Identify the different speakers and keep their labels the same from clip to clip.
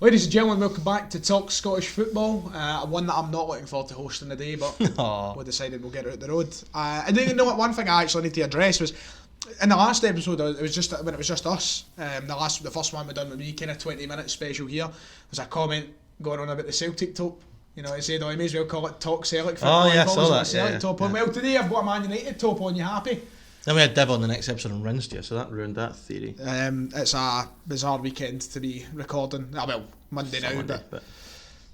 Speaker 1: Ladies and gentlemen, welcome back to Talk Scottish Football. One that I'm not looking forward to hosting today, but we decided we'll get out the road. And then, you know what? One thing I actually need to address was in the last episode. It was just when it was just us. The first one we done with me, kind of 20-minute special here. There's a comment going on about the Celtic top. You know, I said, "Oh, you may as well call it Talk Celtic."
Speaker 2: Oh yeah, I saw that.
Speaker 1: Celtic top on. Well, today I've got a Man United top on. You happy?
Speaker 2: Then we had Dev on the next episode on Wednesday, so that ruined that theory.
Speaker 1: It's a bizarre weekend to be recording. Monday now, but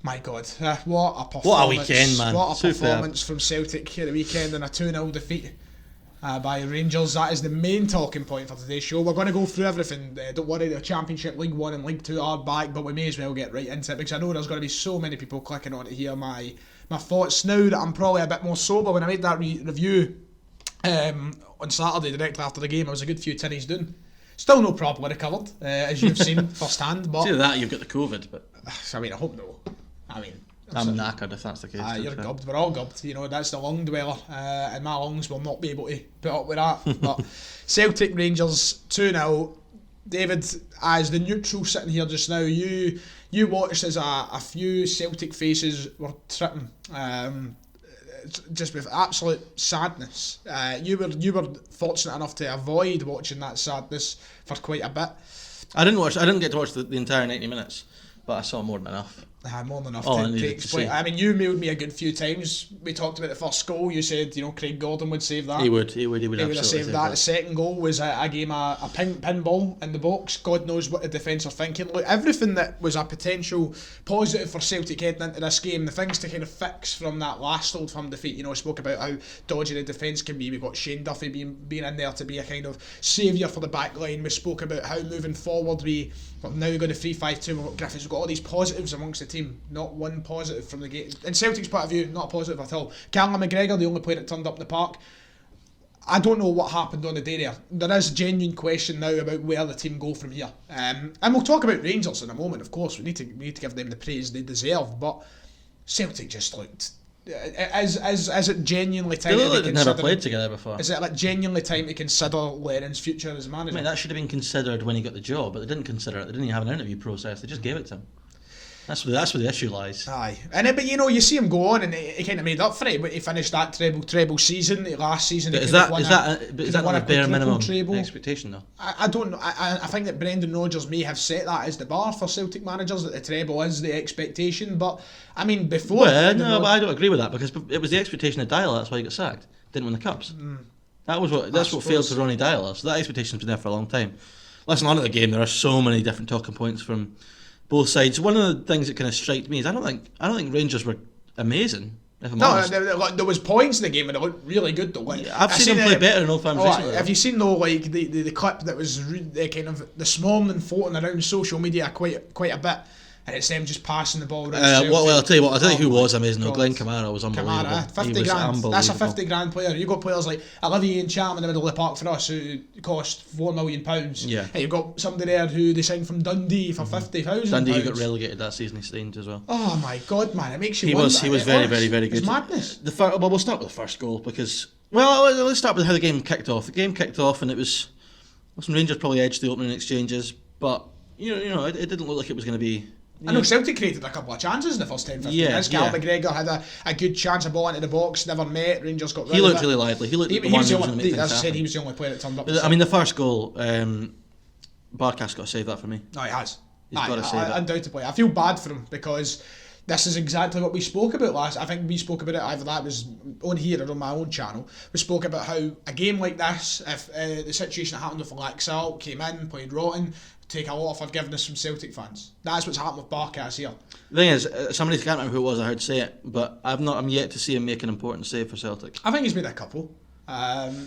Speaker 1: my God, what a performance!
Speaker 2: What a weekend, man!
Speaker 1: What a performance from Celtic here the weekend, and a 2-0 defeat by Rangers. That is the main talking point for today's show. We're going to go through everything. Don't worry, the Championship, League 1 and League 2 are back, but we may as well get right into it because I know there's going to be so many people clicking on to hear my thoughts now that I'm probably a bit more sober. When I made that review on Saturday, directly after the game, I was a good few tinnies down. Still no properly recovered, as you've seen firsthand. But
Speaker 2: see that you've got the COVID, but
Speaker 1: I mean, I hope no. I mean,
Speaker 2: I'm knackered if that's the case.
Speaker 1: You're gubbed. We're all gubbed. You know, that's the lung dweller, and my lungs will not be able to put up with that. But Celtic Rangers 2-0. David, as the neutral sitting here just now, you watched as a few Celtic faces were tripping. Just with absolute sadness. You were fortunate enough to avoid watching that sadness for quite a bit.
Speaker 2: I didn't get to watch the entire 90 minutes, but I saw more than enough.
Speaker 1: More than enough to explain. I mean, you mailed me a good few times. We talked about the first goal. You said, Craig Gordon would save that.
Speaker 2: He would have
Speaker 1: saved that. The second goal was a game a pinball in the box. God knows what the defence are thinking. Look, everything that was a potential positive for Celtic heading into this game, the things to kind of fix from that last Old Firm defeat. I spoke about how dodgy the defence can be. We've got Shane Duffy being in there to be a kind of saviour for the back line. We spoke about how moving forward we're now going to 3-5-2. We've got Griffiths. We've got all these positives amongst the team. Not one positive from the game. In Celtic's point of view, not a positive at all. Callum McGregor, the only player that turned up in the park. I don't know what happened on the day there. There is a genuine question now about where the team go from here. And we'll talk about Rangers in a moment, of course. We need to give them the praise they deserve. But Celtic just looked... Is it genuinely time
Speaker 2: to consider... They've never played together before.
Speaker 1: Is it genuinely time to consider Lennon's future as manager?
Speaker 2: I mean, that should have been considered when he got the job, but they didn't consider it. They didn't even have an interview process. They just gave it to him. That's where the issue lies.
Speaker 1: Aye, but you see him go on, and he kind of made up for it. But he finished that treble season last season.
Speaker 2: But is that not a bare minimum expectation though?
Speaker 1: I don't know. I think that Brendan Rodgers may have set that as the bar for Celtic managers, that the treble is the expectation. But I mean, before.
Speaker 2: Well, no, but I don't agree with that because it was the expectation of Dyla. That's why he got sacked. Didn't win the cups. That's what failed to Ronnie Dyla. So that expectation's been there for a long time. Listen, on at the game, there are so many different talking points from both sides. One of the things that kind of struck me is I don't think Rangers were amazing. If I'm honest.
Speaker 1: There was points in the game and they looked really good though.
Speaker 2: I've seen them play better in Old Firms recently.
Speaker 1: Have you seen though the clip that was kind of this morning floating around social media quite a bit? And it's them just passing the ball around.
Speaker 2: I'll tell you who was amazing though. Glenn Kamara was unbelievable.
Speaker 1: Kamara, 50 grand. That's a 50 grand player. You've got players like Olivier and Cham in the middle of the park for us who cost £4 million.
Speaker 2: Yeah.
Speaker 1: And you've got somebody there who they signed from Dundee for £50,000.
Speaker 2: Dundee got relegated that season. He stained as well.
Speaker 1: Oh my God, man! It makes you wonder.
Speaker 2: He was very, very, very good.
Speaker 1: It's madness.
Speaker 2: We'll start with the first goal because let's start with how the game kicked off. The game kicked off and it was Rangers probably edged the opening exchanges, but it didn't look like it was going to be.
Speaker 1: I know Celtic created a couple of chances in the first 10-15 minutes. Cal McGregor had a good chance of ball into the box, never met. Rangers got rid of it.
Speaker 2: He looked really lively. He looked like the one who was going to make things happen.
Speaker 1: As I said, he was the only player that turned up.
Speaker 2: I mean, the first goal, Barkas got to save that for me.
Speaker 1: No, he has.
Speaker 2: He's got to save it.
Speaker 1: Undoubtedly. I feel bad for him because this is exactly what we spoke about last. I think we spoke about it, either that was on here or on my own channel. We spoke about how a game like this, if the situation that happened with Laxalt came in, played rotten, take a lot of forgiveness from Celtic fans. That's what's happened with Barkas here.
Speaker 2: The thing is, somebody can't remember who it was I heard say it, but I'm yet to see him make an important save for Celtic.
Speaker 1: I think he's made a couple.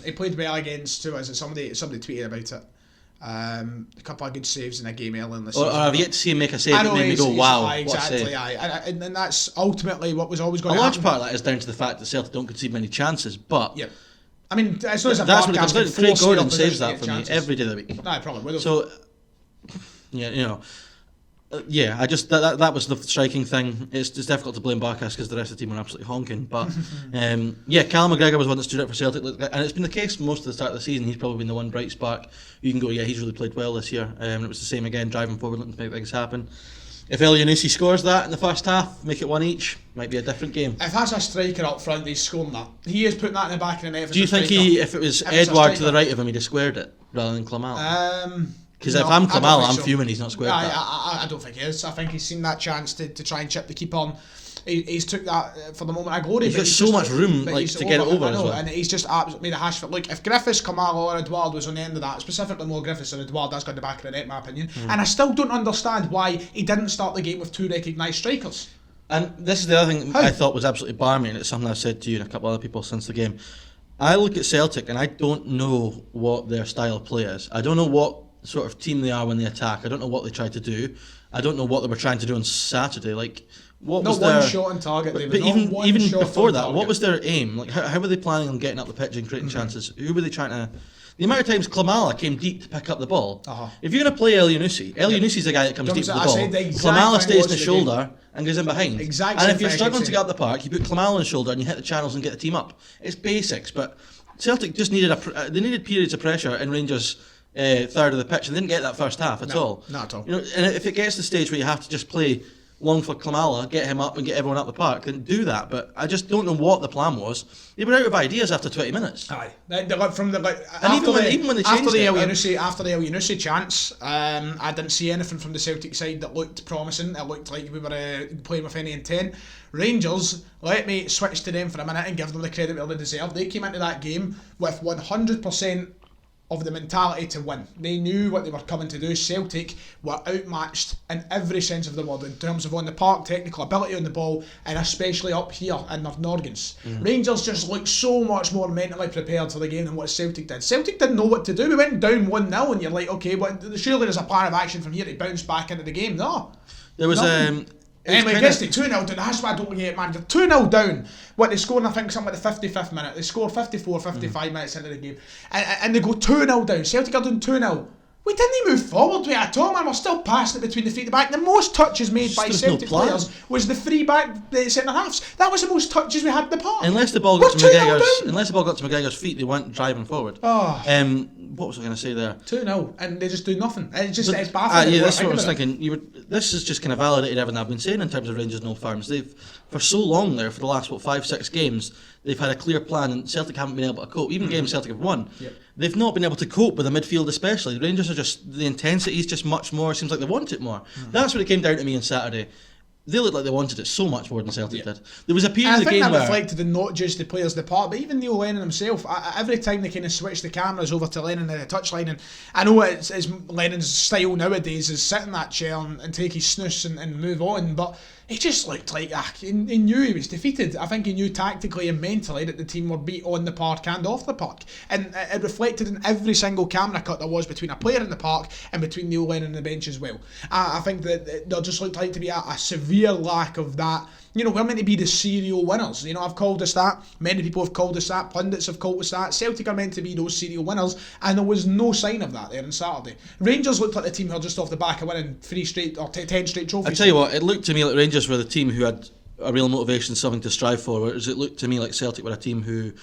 Speaker 1: He played well against somebody tweeted about it. A couple of good saves in a game early in the season.
Speaker 2: Or I've yet to see him make a save that made me go, wow,
Speaker 1: exactly,
Speaker 2: what a save.
Speaker 1: And that's ultimately what was always going to happen.
Speaker 2: A large part of that is down to the fact that Celtic don't concede many chances, but
Speaker 1: yeah. I mean, it's not as if
Speaker 2: that's what it comes down to. Craig Gordon saves that for me every day of the week.
Speaker 1: No, probably will.
Speaker 2: So, yeah, I just that was the striking thing. It's difficult to blame Barkas because the rest of the team were absolutely honking. But Callum McGregor was one that stood out for Celtic, and it's been the case most of the start of the season. He's probably been the one bright spark. You can go, he's really played well this year. And it was the same again, driving forward, looking to make things happen. If El Yunusi scores that in the first half, make it 1 each, might be a different game.
Speaker 1: If that's a striker up front, he's scoring that. He is putting that in the back of the net.
Speaker 2: Do you think if it was Edward to the right of him, he'd have squared it rather than Klamala? Because if I'm Klamala, I'm fuming he's not squared that.
Speaker 1: I don't think he is. I think he's seen that chance to try and chip the keeper on. He's took that for the moment of glory.
Speaker 2: He's got so much room to get it over as well.
Speaker 1: And he's just absolutely made a hash of it. Look, if Griffiths, Klamala or Edouard was on the end of that, specifically more Griffiths than Edouard, that's got the back of the net in my opinion. And I still don't understand why he didn't start the game with 2 recognised strikers.
Speaker 2: And this is the other thing I thought was absolutely barmy, and it's something I've said to you and a couple other people since the game. I look at Celtic and I don't know what their style of play is. I don't know what sort of team they are when they attack. I don't know what they try to do. I don't know what they were trying to do on Saturday. Like, what was their...
Speaker 1: Not one shot on target,
Speaker 2: but
Speaker 1: David.
Speaker 2: even before that, what was their aim? Like, how were they planning on getting up the pitch and creating chances? Who were they trying to... The amount of times Klamala came deep to pick up the ball. If you're going to play El Yunusi's the guy that comes deep to the ball. Klamala stays in the shoulder and goes in behind. And if you're struggling to get up the park, you put Klamala on the shoulder and you hit the channels and get the team up. It's basics, but Celtic just needed they needed periods of pressure in Rangers' third of the pitch, and they didn't get that first half at all.
Speaker 1: Not at all.
Speaker 2: You know, and if it gets to the stage where you have to just play long for Klamala, get him up and get everyone up the park, then do that. But I just don't know what the plan was. They were out of ideas after 20 minutes.
Speaker 1: Aye.
Speaker 2: Even when they changed
Speaker 1: After the El Yunusi chance, I didn't see anything from the Celtic side that looked promising. It looked like we were playing with any intent. Rangers, let me switch to them for a minute and give them the credit where they deserve. They came into that game with 100% of the mentality to win. They knew what they were coming to do. Celtic were outmatched in every sense of the word in terms of on the park, technical ability on the ball, and especially up here in their Norgans. Rangers just looked so much more mentally prepared for the game than what Celtic did. Celtic didn't know what to do. We went down 1-0 and you're like, okay, but surely there's a plan of action from here to bounce back into the game. No.
Speaker 2: There was
Speaker 1: Anyway, gets it 2-0 down. That's why I don't get it, man. They're 2-0 down. What, they scored, I think, something like the 55th minute. They scored 55 minutes into the game. And they go 2-0 down. Celtic are doing 2-0. We didn't move forward with it at all, man. We're still passing it between the feet and the back. The most touches made by Celtic players was the 3 back centre halves. That was the most touches we had in the park.
Speaker 2: Unless the ball got to McGregor's feet, they weren't driving forward. What was I going to say there?
Speaker 1: 2-0, and they just do nothing. It's baffling.
Speaker 2: Yeah, that's what I was thinking. This has just kind of validated everything I've been saying in terms of Rangers and Old Firms. They've, for so long there, for the last 5-6 games, they've had a clear plan, and Celtic haven't been able to cope. Even games Celtic have won, they've not been able to cope with the midfield, especially. The Rangers are just, the intensity is just much more. It seems like they want it more. That's what it came down to me on Saturday. They looked like they wanted it so much more than Celtic did. There was a period of the game where...
Speaker 1: I think that reflected in not just the players in the park, but even Neil Lennon himself. Every time they kind of switch the cameras over to Lennon in the touchline, and I know it's Lennon's style nowadays is sit in that chair and take his snooze and move on, but he just looked like he knew he was defeated. I think he knew tactically and mentally that the team were beat on the park and off the park, and it reflected in every single camera cut there was between a player in the park and between Neil Lennon and the bench as well. I think that there just looked like to be a severe lack of that. You know, we're meant to be the serial winners. You know, I've called us that. Many people have called us that. Pundits have called us that. Celtic are meant to be those serial winners, and there was no sign of that there on Saturday. Rangers looked like the team who are just off the back of winning 3 straight or 10 straight trophies.
Speaker 2: I tell you what, it looked to me like Rangers were the team who had a real motivation, something to strive for. Whereas it looked to me like Celtic were a team who,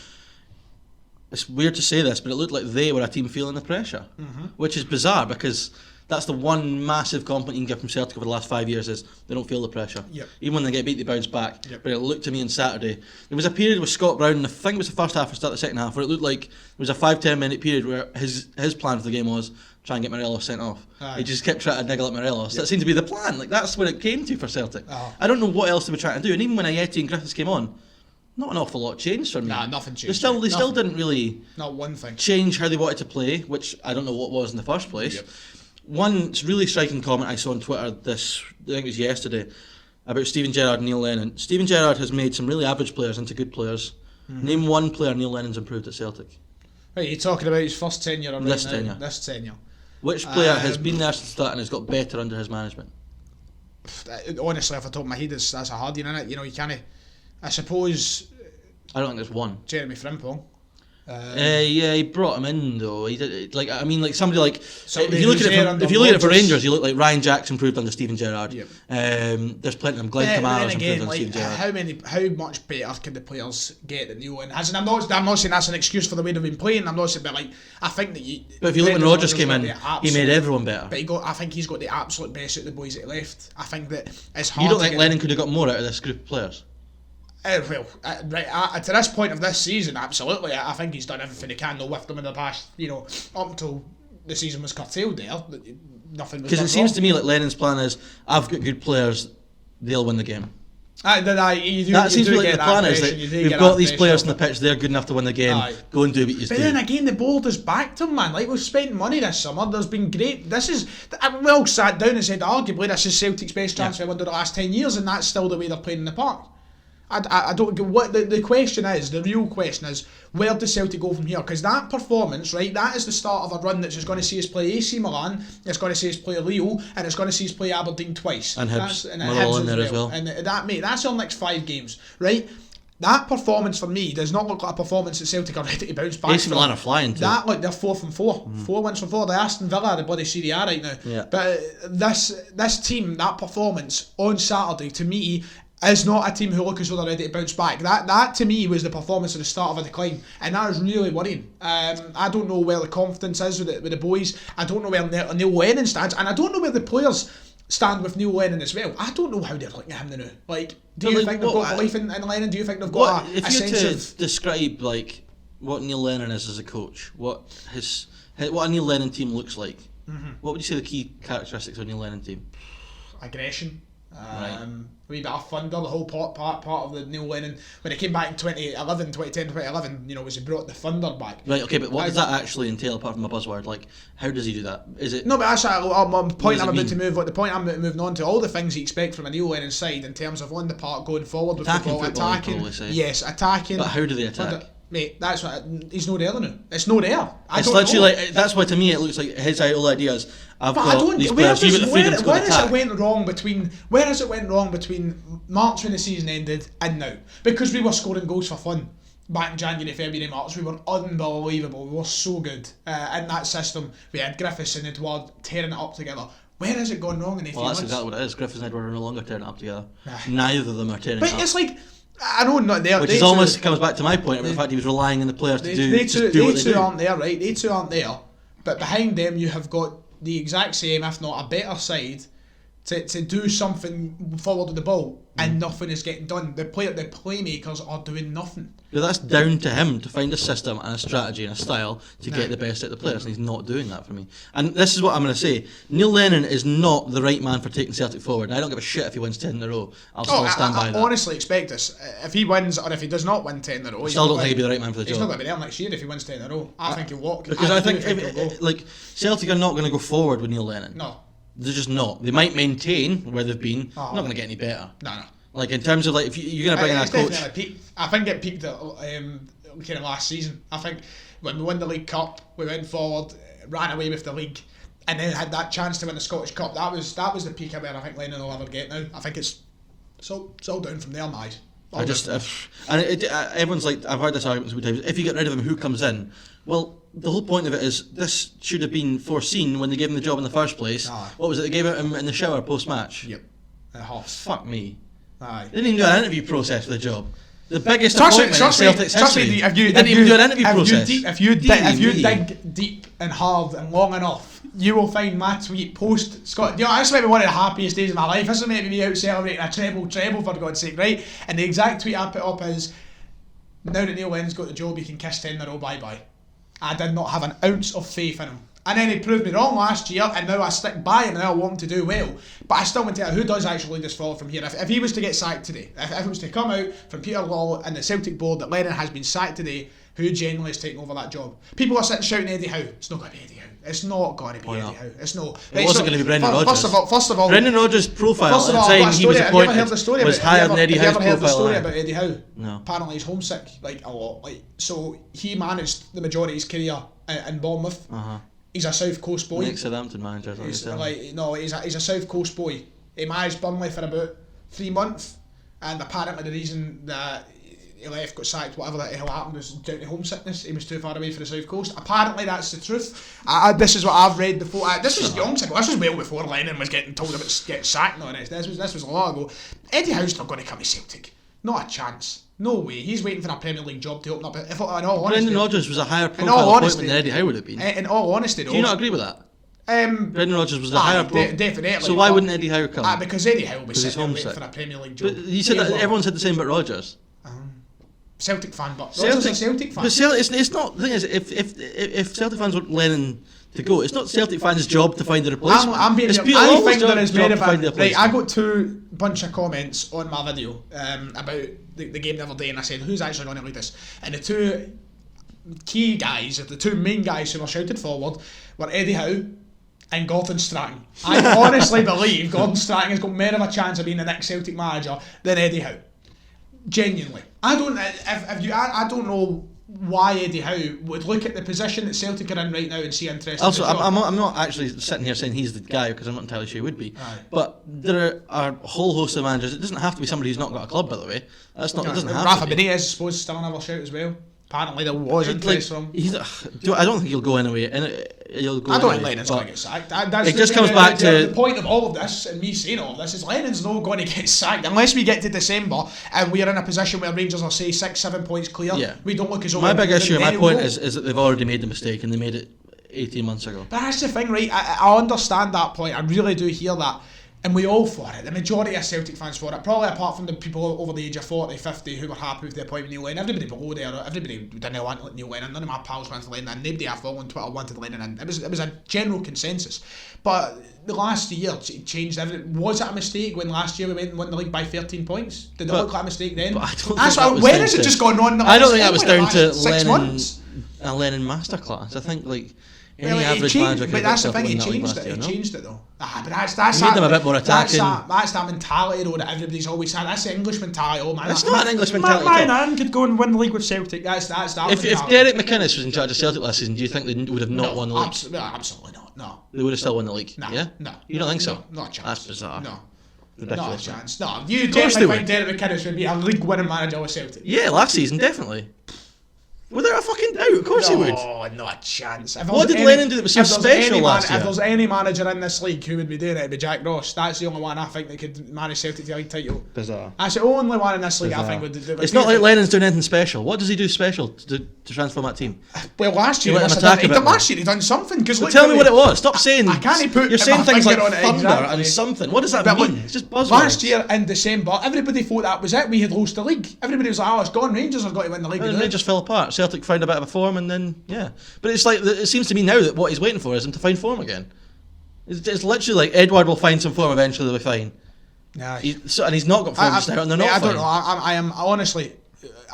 Speaker 2: it's weird to say this, but it looked like they were a team feeling the pressure, which is bizarre because that's the one massive compliment you can give from Celtic over the last 5 years is they don't feel the pressure. Even when they get beat, they bounce back. But it looked to me on Saturday, there was a period with Scott Brown, and I think it was the first half or start the second half, where it looked like there was a 5-10 minute period where his plan for the game was try and get Morelos sent off. He just kept trying to niggle at Morelos. That seemed to be the plan. Like, that's what it came to for Celtic. I don't know what else they were trying to do. And even when Ayeti and Griffiths came on, not an awful lot changed for me.
Speaker 1: Nah, nothing changed.
Speaker 2: They still didn't really
Speaker 1: not one thing
Speaker 2: change how they wanted to play, which I don't know what was in the first place. One really striking comment I saw on Twitter I think it was yesterday, about Steven Gerrard and Neil Lennon. Steven Gerrard has made some really average players into good players. Name one player Neil Lennon's improved at Celtic.
Speaker 1: Right, you're talking about his first tenure or
Speaker 2: this tenure. Which player has been there since the start and has got better under his management?
Speaker 1: Honestly, off the top of my head, that's a hard one, innit? You know, you can't. I suppose.
Speaker 2: I don't think there's one.
Speaker 1: Jeremy Frimpong.
Speaker 2: Yeah, he brought him in though. He did somebody like.
Speaker 1: Somebody
Speaker 2: If you look at it for
Speaker 1: Rodgers.
Speaker 2: Rangers, you look like Ryan Jackson proved under Steven Gerrard.
Speaker 1: Yep.
Speaker 2: There's plenty of them. Glenn Kamara's improved under Steven Gerrard.
Speaker 1: How much better can the players get than Neil Lennon has? And I'm not saying that's an excuse for the way they've been playing. I'm not saying, but I think that
Speaker 2: But if you look when Rodgers came in, he made everyone better.
Speaker 1: But I think he's got the absolute best out of the boys that he left. I think that it's hard.
Speaker 2: You don't think Lennon could have got more out of this group of players?
Speaker 1: To this point of this season, absolutely. I think he's done everything he can though with them in the past, up until the season was curtailed there. Nothing was.
Speaker 2: Because it seems to me like Lennon's plan is, I've got good players, they'll win the game.
Speaker 1: That
Speaker 2: seems to be like the plan is that we've got these players on the pitch, they're good enough to win the game. Go and do what you do.
Speaker 1: But then again, the board has backed him, man. Like, we've spent money this summer. There's been great. We all sat down and said, arguably, this is Celtic's best transfer window of the last 10 years, and that's still the way they're playing in the park. I don't get what the question is. The real question is, where does Celtic go from here? Because that performance, right, that is the start of a run that's just going to see us play AC Milan, it's going to see us play Lille, and it's going to see us play Aberdeen twice.
Speaker 2: And Hibs. We're all in there as well.
Speaker 1: And that's our next 5 games, right? That performance for me does not look like a performance that Celtic are ready to bounce back
Speaker 2: AC Milan are flying too.
Speaker 1: That, like, they're 4 from 4. 4 wins from 4. They're Aston Villa, the bloody Serie A right now.
Speaker 2: Yeah.
Speaker 1: But this team, that performance on Saturday, to me, is not a team who look as though they're ready to bounce back. That to me was the performance at the start of a decline, and that is really worrying. I don't know where the confidence is with the boys. I don't know where Neil Lennon stands, and I don't know where the players stand with Neil Lennon as well. I don't know how they're looking at him now. Like, do you think they've got belief in Lennon? Do you think they've got a sense of...
Speaker 2: If you describe like what Neil Lennon is as a coach, what a Neil Lennon team looks like, what would you say the key characteristics of a Neil Lennon team?
Speaker 1: Aggression.
Speaker 2: Right.
Speaker 1: A wee bit of thunder, the whole part of the Neil Lennon when he came back in 2010-2011, was he brought the thunder back.
Speaker 2: Right, okay, but what does that actually entail apart from a buzzword? Like, how does he do that? Is it...
Speaker 1: No, but that's the point I'm about to move. The point I'm moving on to, all the things you expect from a Neil Lennon side in terms of on the park, going forward with football, attacking. Yes, attacking.
Speaker 2: But how do they attack?
Speaker 1: Mate, that's what he's not there now. It's not there.
Speaker 2: It's literally like, that's why to me it looks like his whole idea is these players. You've got the freedom to go and attack.
Speaker 1: Where has it went wrong between March when the season ended and now? Because we were scoring goals for fun back in January, February, March. We were unbelievable. We were so good in that system. We had Griffiths and Edward tearing it up together. Where has it gone wrong in 18 months?
Speaker 2: Well, that's exactly what it is. Griffiths and Edward are no longer tearing it up together. Neither of them are tearing it up.
Speaker 1: But it's like, I know not there.
Speaker 2: Which is almost comes back to my point about the fact he was relying on the players to do what they do. They two
Speaker 1: aren't there, right? They two aren't there. But behind them, you have got the exact same, if not a better side, to do something forward with the ball, and nothing is getting done. The playmakers are doing nothing.
Speaker 2: But that's down to him to find a system and a strategy and a style to get the best out of the players, and he's not doing that for me. And this is what I'm going to say: Neil Lennon is not the right man for taking Celtic forward. And I don't give a shit if he wins 10 in a row. I'll still stand by that.
Speaker 1: I honestly expect this. If he wins or if he does not win 10 in a row,
Speaker 2: I still don't think he'll be the right man for the job.
Speaker 1: He's not going to be there next year if he wins 10 in a row. I think he'll walk.
Speaker 2: Because I think Celtic are not going to go forward with Neil Lennon.
Speaker 1: No.
Speaker 2: They're just not. They might maintain where they've been. They're not going to get any better.
Speaker 1: No.
Speaker 2: Like, in terms of, like, if you're going to bring in a coach...
Speaker 1: I think it peaked at kind of last season. I think when we won the League Cup, we went forward, ran away with the league, and then had that chance to win the Scottish Cup. That was the peak of where I think Lennon will ever get now. I think it's all down from there, mate.
Speaker 2: Everyone's like, I've heard this argument so many times, if you get rid of him, who comes in? Well, the whole point of it is this should have been foreseen when they gave him the job in the first place. What was it? They gave it him in the shower post-match.
Speaker 1: Yep.
Speaker 2: Fuck me.
Speaker 1: Aye.
Speaker 2: They didn't even do an interview process for the job. The biggest appointment in Celtic's history.
Speaker 1: They
Speaker 2: didn't even do an interview process.
Speaker 1: If you dig deep and hard and long enough, you will find my tweet post Scott. This might be one of the happiest days of my life. This is maybe me out celebrating a treble for God's sake, right? And the exact tweet I put up is, now that Neil Lennon's got the job, he can kiss 10 in a row, bye. I did not have an ounce of faith in him. And then he proved me wrong last year, and now I stick by him and I want him to do well. But I still want to tell you, who does actually lead us forward from here? If he was to get sacked today, if it was to come out from Peter Law and the Celtic board that Lennon has been sacked today, who genuinely is taking over that job? People are sitting shouting Eddie Howe. It's not going to be Eddie Howe. It's not going to be Eddie Howe. It's not.
Speaker 2: It wasn't going to be Brendan Rodgers.
Speaker 1: First of all,
Speaker 2: Brendan Rodgers' profile at the time he was appointed was higher than Eddie Howe's profile.
Speaker 1: Have you ever heard the story about Eddie Howe?
Speaker 2: No.
Speaker 1: Apparently he's homesick, like a lot. So he managed the majority of his career in Bournemouth. He's a South Coast boy.
Speaker 2: Ex-Southampton manager.
Speaker 1: He's a South Coast boy. He managed Burnley for about 3 months, and apparently the reason that he left, got sacked, whatever the hell happened was down to homesickness. He was too far away from the south coast. Apparently that's the truth. This is what I've read before. This was young ago. This was well before Lennon was getting told about getting sacked and all this. This was a lot ago. Eddie Howe's not going to come to Celtic. Not a chance. No way. He's waiting for a Premier League job to open up. If, in all honesty,
Speaker 2: Brendan Rodgers was a higher profile appointment than Eddie Howe would have been.
Speaker 1: In all honesty, though.
Speaker 2: Do you not agree with that? Brendan Rodgers was a higher profile.
Speaker 1: Definitely.
Speaker 2: So why wouldn't Eddie Howe come?
Speaker 1: Because Eddie Howe was sitting waiting for a Premier League job.
Speaker 2: But you said that everyone said the same about Rodgers.
Speaker 1: Celtic fan, but Rodgers a Celtic fan.
Speaker 2: But it's not. The thing is, if Celtic fans want Lennon to go, it's not Celtic fans' job to find a replacement.
Speaker 1: I think there is made of it. Right, I got two bunch of comments on my video about the game the other day, and I said, who's actually going to lead this? And the two key guys, the two main guys who were shouted forward were Eddie Howe and Gordon Strachan. I honestly believe Gordon Strachan has got more of a chance of being the next Celtic manager than Eddie Howe. Genuinely, I don't know why Eddie Howe would look at the position that Celtic are in right now and see interest.
Speaker 2: Also, I'm not actually sitting here saying he's the guy, because I'm not entirely sure he would be. Aye. But there are a whole host of managers. It doesn't have to be somebody who's not got a club, by the way. That's not. It doesn't have
Speaker 1: Rafa
Speaker 2: to be.
Speaker 1: Benitez, I suppose, still another shout as well. Apparently there was interest from.
Speaker 2: I don't think he'll go anyway. I don't
Speaker 1: think Lennon's going to get sacked.
Speaker 2: It just comes back to
Speaker 1: the point of all of this, and me saying all of this, is Lennon's not going to get sacked unless we get to December and we are in a position where Rangers are, say, 6-7 points clear. Yeah. We don't look as though.
Speaker 2: My big issue, my point is that they've already made the mistake, and they made it 18 months ago.
Speaker 1: But that's the thing, right? I understand that point. I really do hear that. And we all for it. The majority of Celtic fans for it. Probably apart from the people over the age of 40, 50 who were happy with the appointment of Neil Lennon. Everybody below there, everybody didn't want Neil Lennon. None of my pals wanted Lennon, and nobody I follow on Twitter wanted Lennon. And it was a general consensus. But the last year it changed everything. Was it a mistake when last year we went and won the league by 13 points? Did it look like a mistake then?
Speaker 2: When has
Speaker 1: it just gone on?
Speaker 2: I don't think that was down to
Speaker 1: 6 months.
Speaker 2: A Lennon masterclass. I think
Speaker 1: any
Speaker 2: average manager could.
Speaker 1: But that's the thing. He changed it. He changed it though. But that's
Speaker 2: made them a bit more attacking.
Speaker 1: That's that mentality though that everybody's always had. That's the English mentality. Oh man,
Speaker 2: it's not an English mentality.
Speaker 1: My man could go and win the league with Celtic. That's that.
Speaker 2: If Derek McInnes was in charge of Celtic last season, do you think they would have not won the league?
Speaker 1: Absolutely not. No.
Speaker 2: They would have still won the league.
Speaker 1: No.
Speaker 2: Yeah.
Speaker 1: No.
Speaker 2: You don't think so?
Speaker 1: Not a chance.
Speaker 2: That's bizarre.
Speaker 1: No.
Speaker 2: Ridiculous.
Speaker 1: Not a chance. No. You definitely think Derek McInnes would be a league winning manager with Celtic?
Speaker 2: Yeah, last season definitely. Without a fucking doubt, of course he would.
Speaker 1: Oh, not a chance.
Speaker 2: What did Lennon do that was so special last year?
Speaker 1: If there's any manager in this league who would be doing it, it'd be Jack Ross. That's the only one I think that could manage Celtic to a league title.
Speaker 2: Bizarre.
Speaker 1: That's the only one in this league I think would do it.
Speaker 2: It's not like Lennon's doing anything special. What does he do special to transform that team?
Speaker 1: Well, last year he done something.
Speaker 2: So tell me what it was. Stop saying.
Speaker 1: I can't put.
Speaker 2: You're saying things like thunder and something. What does that mean? It's just buzzwords.
Speaker 1: Last year in December, everybody thought that was it. We had lost the league. Everybody was like, "Oh, it's gone. Rangers have got to win the league."
Speaker 2: And Rangers fell apart. Celtic found a bit of a form, and then but it's like it seems to me now that what he's waiting for is him to find form again. It's literally like Edward will find some form eventually. They'll be fine.
Speaker 1: Yeah,
Speaker 2: and he's not got form just now, and they're not.
Speaker 1: I don't know. I am honestly.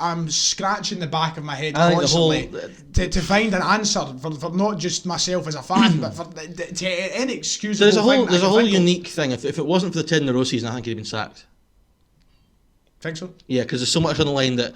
Speaker 1: I'm scratching the back of my head constantly to find an answer for not just myself as a fan, but for any excusable thing.
Speaker 2: There's a whole unique thing. If it wasn't for the 10 in a row season, I think he'd have been sacked.
Speaker 1: Think so?
Speaker 2: Yeah, because there's so much on the line that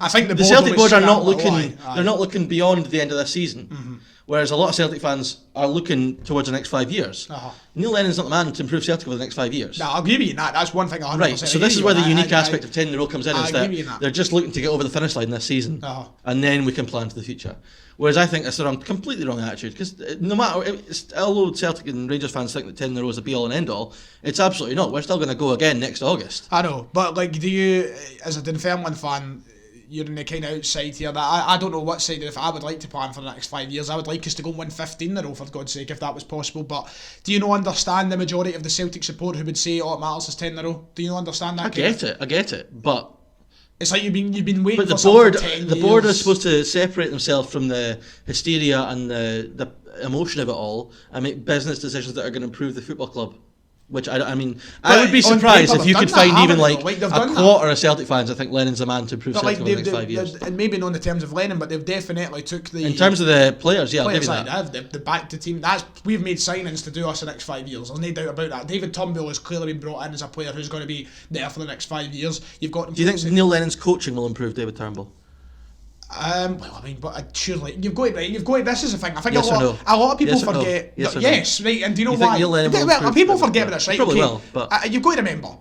Speaker 1: I think the
Speaker 2: Celtic board are not looking. They're not looking beyond the end of this season. Mm-hmm. Whereas a lot of Celtic fans are looking towards the next 5 years. Neil Lennon's not the man to improve Celtic over the next 5 years.
Speaker 1: No, I'll give you that. That's one thing.
Speaker 2: Right. So this is where the unique aspect of 10 in a row comes in. Is that they're just looking to get over the finish line this season, and then we can plan for the future. Whereas I think it's the completely wrong attitude. Because no matter, although Celtic and Rangers fans think that 10 in a row is the be all and end all, it's absolutely not. We're still going to go again next August.
Speaker 1: I know, but do you, as a Dunfermline fan, you're in the kind of outside here that I don't know what side if I would like to plan for the next 5 years. I would like us to go and win 15 in a row, for God's sake, if that was possible. But do you not understand the majority of the Celtic support who would say all it matters is 10 in a row? Do you not understand that?
Speaker 2: I get it, but
Speaker 1: it's like you've been waiting.
Speaker 2: But
Speaker 1: the board, for 10 years.
Speaker 2: The board is supposed to separate themselves from the hysteria and the emotion of it all and make business decisions that are going to improve the football club. Which I would be surprised if you could find even like a quarter of Celtic fans. I think Lennon's the man to improve Celtic over the next 5 years.
Speaker 1: And maybe not in the terms of Lennon, but they've definitely took the.
Speaker 2: In terms of the players, yeah,
Speaker 1: players the back to team. We've made signings to do us the next 5 years. There's no doubt about that. David Turnbull has clearly been brought in as a player who's going to be there for the next 5 years. You've got.
Speaker 2: Do you think Neil Lennon's coaching will improve David Turnbull?
Speaker 1: But surely you've got to. This is the thing. I think
Speaker 2: yes
Speaker 1: a lot of people forget.
Speaker 2: No.
Speaker 1: Yes, right. And do you know why?
Speaker 2: People forget
Speaker 1: about this, right?
Speaker 2: Probably will, but
Speaker 1: you've got to remember.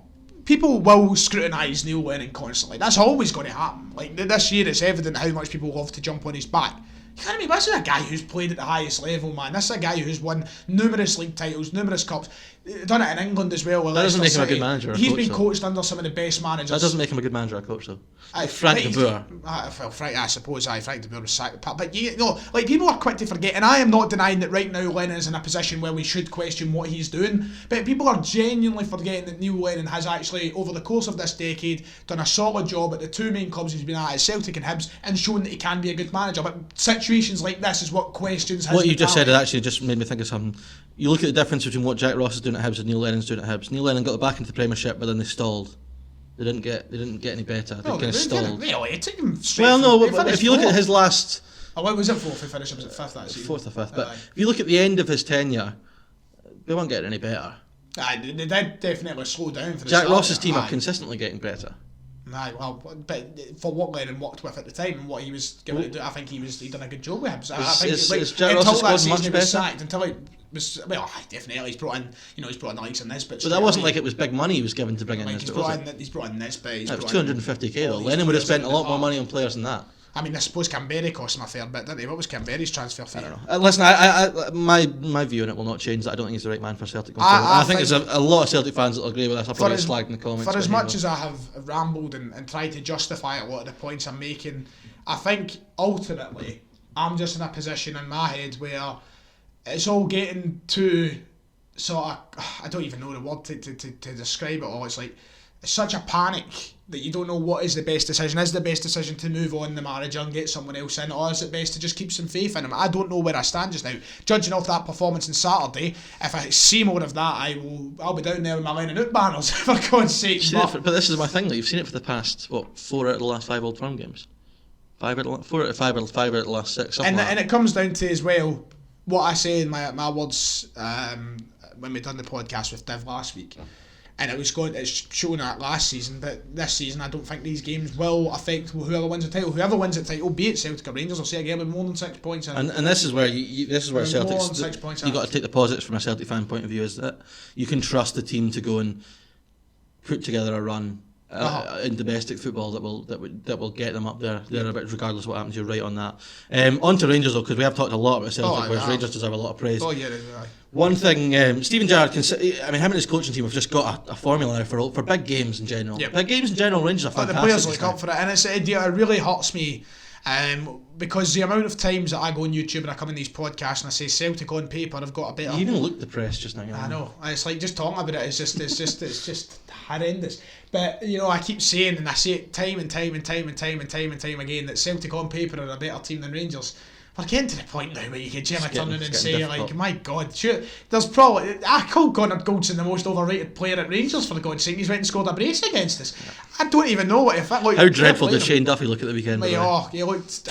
Speaker 1: people will scrutinise Neil Lennon constantly. That's always going to happen. Like this year, it's evident how much people love to jump on his back. You know what I mean? This is a guy who's played at the highest level, man. This is a guy who's won numerous league titles, numerous cups. Done it in England as well.
Speaker 2: That doesn't make him a good manager.
Speaker 1: He's been coached under some of the best managers.
Speaker 2: That doesn't make him a good manager or coach, though. Frank de Boer.
Speaker 1: I suppose Frank de Boer was sacked. But like people are quick to forget, and I am not denying that right now Lennon is in a position where we should question what he's doing. But people are genuinely forgetting that Neil Lennon has actually, over the course of this decade, done a solid job at the two main clubs he's been at Celtic and Hibs, and shown that he can be a good manager. But situations like this is what questions his
Speaker 2: What you just said, it
Speaker 1: mentality.
Speaker 2: actually just made me think of something. You look at the difference between what Jack Ross is doing at Hibs and Neil Lennon's doing at Hibs. Neil Lennon got back into the Premiership, but then they stalled. They didn't get any better. They kind of stalled.
Speaker 1: It took him straight.
Speaker 2: Well, no,
Speaker 1: from-
Speaker 2: if you look at his last
Speaker 1: what was it fourth? He finished. Was it fifth that season?
Speaker 2: fourth or fifth, but if you look at the end of his tenure, they weren't getting any better.
Speaker 1: They did definitely slow down for the
Speaker 2: Jack
Speaker 1: start.
Speaker 2: Ross's team are consistently getting better.
Speaker 1: Aye, well, but for what Lennon worked with at the time and what he was given to do, I think he'd done a good job with him. So I think
Speaker 2: is Jack
Speaker 1: until
Speaker 2: Ross's
Speaker 1: that
Speaker 2: squad
Speaker 1: season
Speaker 2: much
Speaker 1: he was
Speaker 2: better?
Speaker 1: sacked, until he was definitely he's brought in the likes of Nisbet.
Speaker 2: But that wasn't like it was big money he was given to bring in
Speaker 1: like
Speaker 2: Nisbet, was it?
Speaker 1: he's brought in Nisbet.
Speaker 2: That was 250k though. Lennon would have spent a lot more money on players than that.
Speaker 1: I mean, I suppose Canberra cost him a fair bit, didn't he? What was Canberra's transfer fee?
Speaker 2: I don't know. Listen, my view on it will not change. That I don't think he's the right man for Celtic. I think there's a lot of Celtic fans that will agree with this. I'll probably get slagged in the comments.
Speaker 1: For as much as I have rambled and tried to justify a lot of the points I'm making, I think ultimately I'm just in a position in my head where it's all getting to sort of, I don't even know the word to describe it all. It's like it's such a panic that you don't know what is the best decision. Is the best decision to move on the manager and get someone else in, or is it best to just keep some faith in him? I don't know where I stand just now. Judging off that performance on Saturday, if I see more of that, I'll be down there with my Lennon out banners for God's sake.
Speaker 2: But this is my thing. You've seen it for the past 4 out of the last 5 Old Firm games. 4 out of 5 out of the last 6.
Speaker 1: And it comes down to as well what I say in my words when we done the podcast with Div last week. And it's shown that last season, but this season I don't think these games will affect whoever wins the title. Whoever wins the title, be it Celtic or Rangers, will say again with more than 6 points.
Speaker 2: And this is where Celtic's.
Speaker 1: 6 points.
Speaker 2: You got to take the positives from a Celtic fan point of view. Is that you can trust the team to go and put together a run in domestic football that will get them up there regardless of what happens. You're right on that. On to Rangers though, because we have talked a lot about Celtic, whereas Rangers deserve a lot of praise.
Speaker 1: Oh yeah,
Speaker 2: One thing, Stephen Gerrard him and his coaching team have just got a formula now for big games in general. Yep. Big games in general, Rangers are fantastic.
Speaker 1: The players look up for it, and it really hurts me. Because the amount of times that I go on YouTube and I come in these podcasts and I say Celtic on paper have got a better.
Speaker 2: You even look depressed just now.
Speaker 1: I know. It's like just talking about it. It's just horrendous. But I keep saying, and I say it time and time again, that Celtic on paper are a better team than Rangers. We're getting to the point now where you can Jim turn in and say, difficult. Like, my God, sure, there's probably... I call Connor Goldson the most overrated player at Rangers, for God's sake. He's went and scored a brace against us. I don't even know what if... Like,
Speaker 2: how dreadful did Shane Duffy look at the weekend?
Speaker 1: Like, he looked...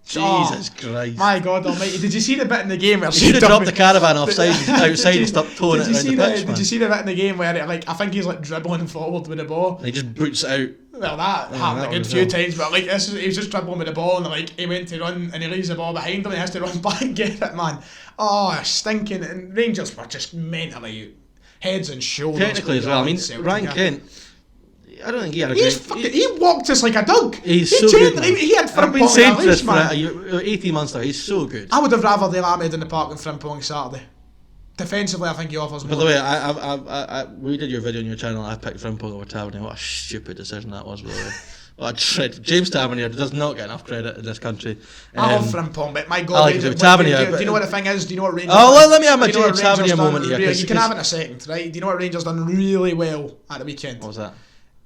Speaker 2: Jesus Christ.
Speaker 1: My God almighty. Did you see the bit in the game where...
Speaker 2: He should have dropped the caravan outside and stopped towing it around the pitch,
Speaker 1: Did you see the bit in the game where I think he's like dribbling forward with the ball?
Speaker 2: And he just boots it out.
Speaker 1: Well, that happened a good few times, but he was just dribbling with the ball and he went to run and he leaves the ball behind him and he has to run back and get it, man. Oh, stinking. And Rangers were just mentally heads and shoulders.
Speaker 2: Technically as well. I mean, Ryan Kent, I don't think he had a great...
Speaker 1: He walked us like a dog.
Speaker 2: He's so good.
Speaker 1: He had
Speaker 2: I've been saying this for 18 months now. He's so good.
Speaker 1: I would have rather they landed in the park than Frimpong Saturday. Defensively, I think he offers more.
Speaker 2: By the way, I we did your video on your channel. I picked Frimpong over Tavernier. What a stupid decision that was, by the way. What a tread. James Tavernier does not get enough credit in this country.
Speaker 1: I love Frimpong, but my God,
Speaker 2: I like Tavernier.
Speaker 1: Do you know what the thing is? Do you know what Rangers?
Speaker 2: Let me have my James Tavernier moment here.
Speaker 1: You can have it in a second, right? Do you know what Rangers done really well at the weekend?
Speaker 2: What was that?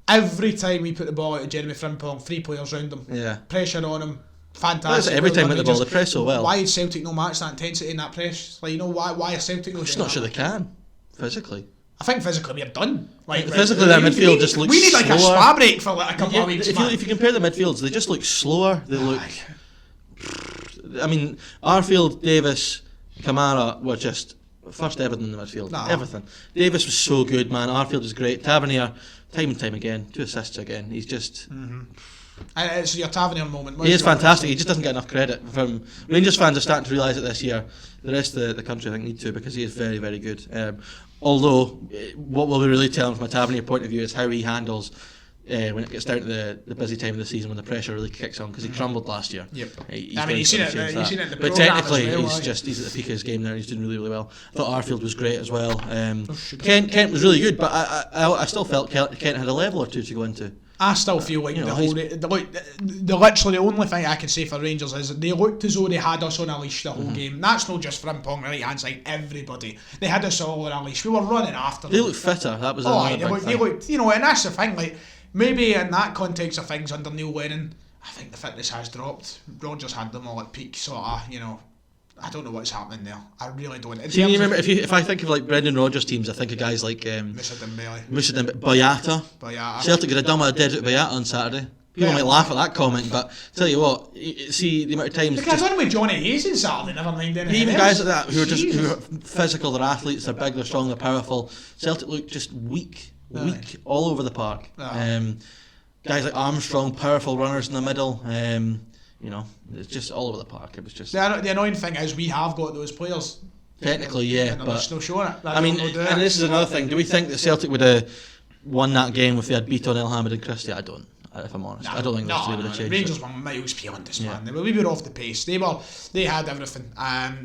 Speaker 1: Every time we put the ball out to Jeremy Frimpong, 3 players round him.
Speaker 2: Yeah.
Speaker 1: Pressure on him. Fantastic.
Speaker 2: Every time with the ball, they press so well.
Speaker 1: Why is Celtic no match that intensity in that press? Like, why is Celtic no?
Speaker 2: I'm just not sure they can physically.
Speaker 1: I think physically we're done. Like
Speaker 2: physically, that midfield just looks.
Speaker 1: We need like
Speaker 2: slower.
Speaker 1: a spa break for like a couple of weeks.
Speaker 2: If you compare the midfields, they just look slower. They look. I mean, Arfield, Davis, Kamara were just first everything in the midfield. Everything. Davis was so good, man. Arfield was great. Tavernier, time and time again, 2 assists again. He's just.
Speaker 1: It's your Tavernier moment.
Speaker 2: He is fantastic. He just doesn't get enough credit. From Rangers fans are starting to realise it this year. The rest of the country, I think, need to, because he is very, very good. Although, what will be really telling from a Tavernier point of view is how he handles when it gets down to the busy time of the season when the pressure really kicks on, because he crumbled last year.
Speaker 1: Yep.
Speaker 2: You've seen it in the
Speaker 1: but
Speaker 2: technically,
Speaker 1: well,
Speaker 2: he's at the peak of his game now. He's doing really, really well. I thought Arfield was great as well. Kent was really good, but I still felt Kent had a level or two to go into.
Speaker 1: I still feel like the literally the only thing I can say for Rangers is they looked as though they had us on a leash the whole game. That's not just Frimpong on the right hand side, everybody. They had us all on a leash. We were running after them.
Speaker 2: They looked fitter, that was another big thing.
Speaker 1: They looked, and that's the thing, like, maybe in that context of things under Neil Lennon, I think the fitness has dropped. Rogers had them all at peak, sort of, I don't know what's happening there. I really don't.
Speaker 2: Do you remember, if I think of like Brendan Rodgers teams, I think of guys like
Speaker 1: Moussa Dembele,
Speaker 2: Boyata. Celtic got a dumb dead at Boyata on Saturday. People might laugh at that comment, but tell you what, see the amount of times.
Speaker 1: Because I with Johnny Hayes on Saturday, never mind anything.
Speaker 2: Even guys like that who are physical, they're athletes, they're big, they're strong, they're powerful. Celtic look just weak all over the park. Guys like Armstrong, powerful runners in the middle. It's just all over the park. It was just
Speaker 1: the annoying thing is we have got those players.
Speaker 2: Technically, yeah,
Speaker 1: but
Speaker 2: but
Speaker 1: no showing it.
Speaker 2: And this is another thing. Do we think that Celtic would have won that game if they had beat on Elhamed and Christie? I don't. If I'm honest, I don't think those three would have changed.
Speaker 1: Rangers were miles beyond this, man. We were off the pace. They had everything.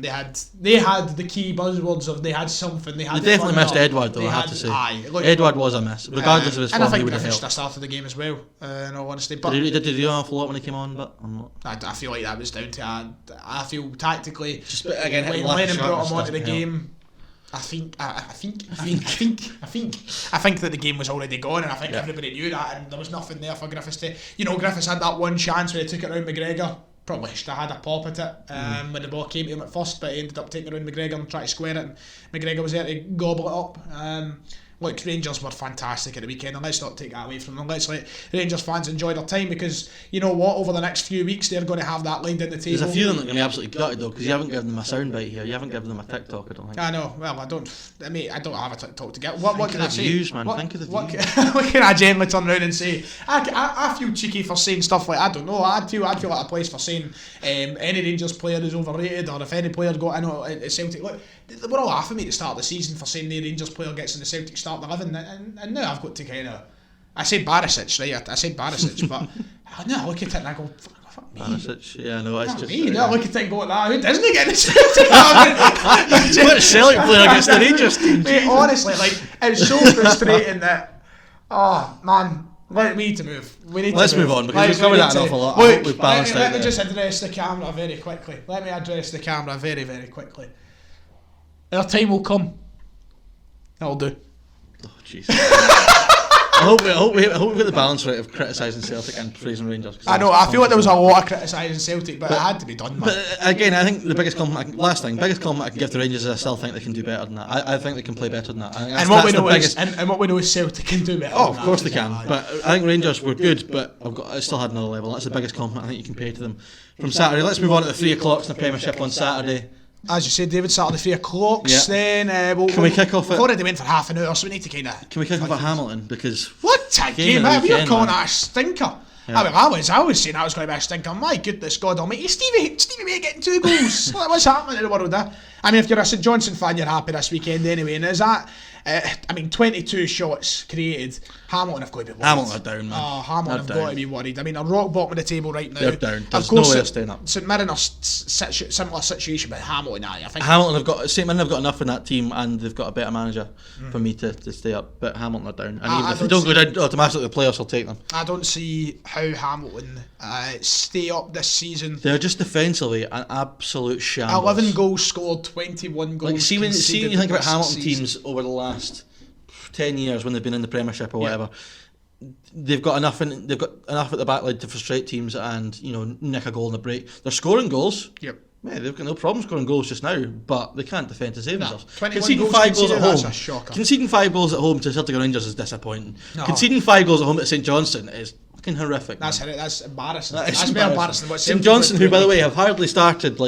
Speaker 1: They had the key buzzwords of they had something. They
Speaker 2: definitely missed Edward, though. I have to say, Edward was a miss, regardless of his form.
Speaker 1: And I think
Speaker 2: he would have
Speaker 1: Griffiths started the game as well. In all honesty, but
Speaker 2: did he do an awful lot when he came on? But I'm not.
Speaker 1: I feel like that was down to. I feel tactically.
Speaker 2: Just again,
Speaker 1: when Lennon brought him onto the game. I think that the game was already gone, and I think everybody knew that, and there was nothing there for Griffiths to. Griffiths had that one chance where he took it around McGregor. Probably should have had a pop at it when the ball came to him at first, but he ended up taking it around McGregor and trying to square it, and McGregor was there to gobble it up. Look, Rangers were fantastic at the weekend, and let's not take that away from them. Let's let Rangers fans enjoy their time, because you know what, over the next few weeks they're going to have that lined in the table.
Speaker 2: There's a few of them that are going to be absolutely gutted though, because you haven't given them a soundbite here. You haven't given them a TikTok, I don't think.
Speaker 1: I know. Well, I don't have a TikTok to get. What can I say?
Speaker 2: Views, man. Think of the views.
Speaker 1: What can I generally turn around and say? I feel cheeky for saying stuff like, I don't know. I'd feel like a place for saying any Rangers player is overrated, or if any player got in at Celtic. Look, they were all laughing at me at the start of the season for saying the Rangers player gets in the Celtic start 11, and now I've got to kind of. I said Barisic, right? I said Barisic, but now I look at it and I go, fuck me.
Speaker 2: Barisic, yeah, no, it's just.
Speaker 1: Me. Now I look at it and go, who doesn't he get in the Celtic?
Speaker 2: What Celtic player gets the Rangers team?
Speaker 1: Mate, honestly, it's so frustrating that. Oh man. We need to move.
Speaker 2: Let's move on, because we've covered that an awful lot.
Speaker 1: Look,
Speaker 2: we've balanced
Speaker 1: let me just address the camera very quickly. Very quickly. Our time will come. That'll do.
Speaker 2: Oh, jeez. I hope we get the balance right of criticising Celtic and praising Rangers.
Speaker 1: I know. I feel like there was a lot of criticising Celtic, but it had to be done, man.
Speaker 2: But again, I think the biggest compliment I can give to Rangers is I still think they can do better than that. I think they can play better than that.
Speaker 1: And what we know is Celtic can do better.
Speaker 2: Oh, of course they can. But I think Rangers were good, but I still had another level. That's the biggest compliment I think you can pay to them. From Saturday, let's move on to the 3 o'clocks in the Premiership on Saturday.
Speaker 1: As you said, David, Saturday 3 o'clocks. Then
Speaker 2: can we kick off?
Speaker 1: We've already went for half an hour, so we need to kind of.
Speaker 2: Can we kick off at Hamilton, because
Speaker 1: what a game! We're calling that a stinker. Yeah. I was saying that was going to be a stinker. My goodness, God Almighty, Stevie May getting 2 goals. What's happening in the world there? I mean, if you're a St Johnstone fan, you're happy this weekend anyway. And is that? 22 shots created. Hamilton have got to be worried.
Speaker 2: Hamilton are down, man.
Speaker 1: Oh, Hamilton have got to be worried. I mean, they're rock bottom of the table right now.
Speaker 2: They're down. There's no way of staying up.
Speaker 1: St Mirren are similar situation, but Hamilton, I think.
Speaker 2: St Mirren have got enough in that team, and they've got a better manager for me to stay up. But Hamilton are down, and even if they don't go down automatically, the playoffs will take them.
Speaker 1: I don't see how Hamilton stay up this season.
Speaker 2: They're just defensively an absolute shambles.
Speaker 1: 11 goals scored, 21 goals.
Speaker 2: See when you think about Hamilton teams over the last 10 years when they've been in the Premiership or whatever, they've got enough at the back line to frustrate teams and nick a goal in the break. They're scoring goals.
Speaker 1: Yep.
Speaker 2: Yeah, they've got no problem scoring goals just now, but they can't defend to save themselves.
Speaker 1: Conceding 5 goals at home.
Speaker 2: Conceding 5 goals at home to Celtic and Rangers is disappointing. No. Conceding 5 goals at home at St Johnstone is fucking horrific. That's embarrassing. That's very embarrassing. St Johnstone, who by the way have hardly started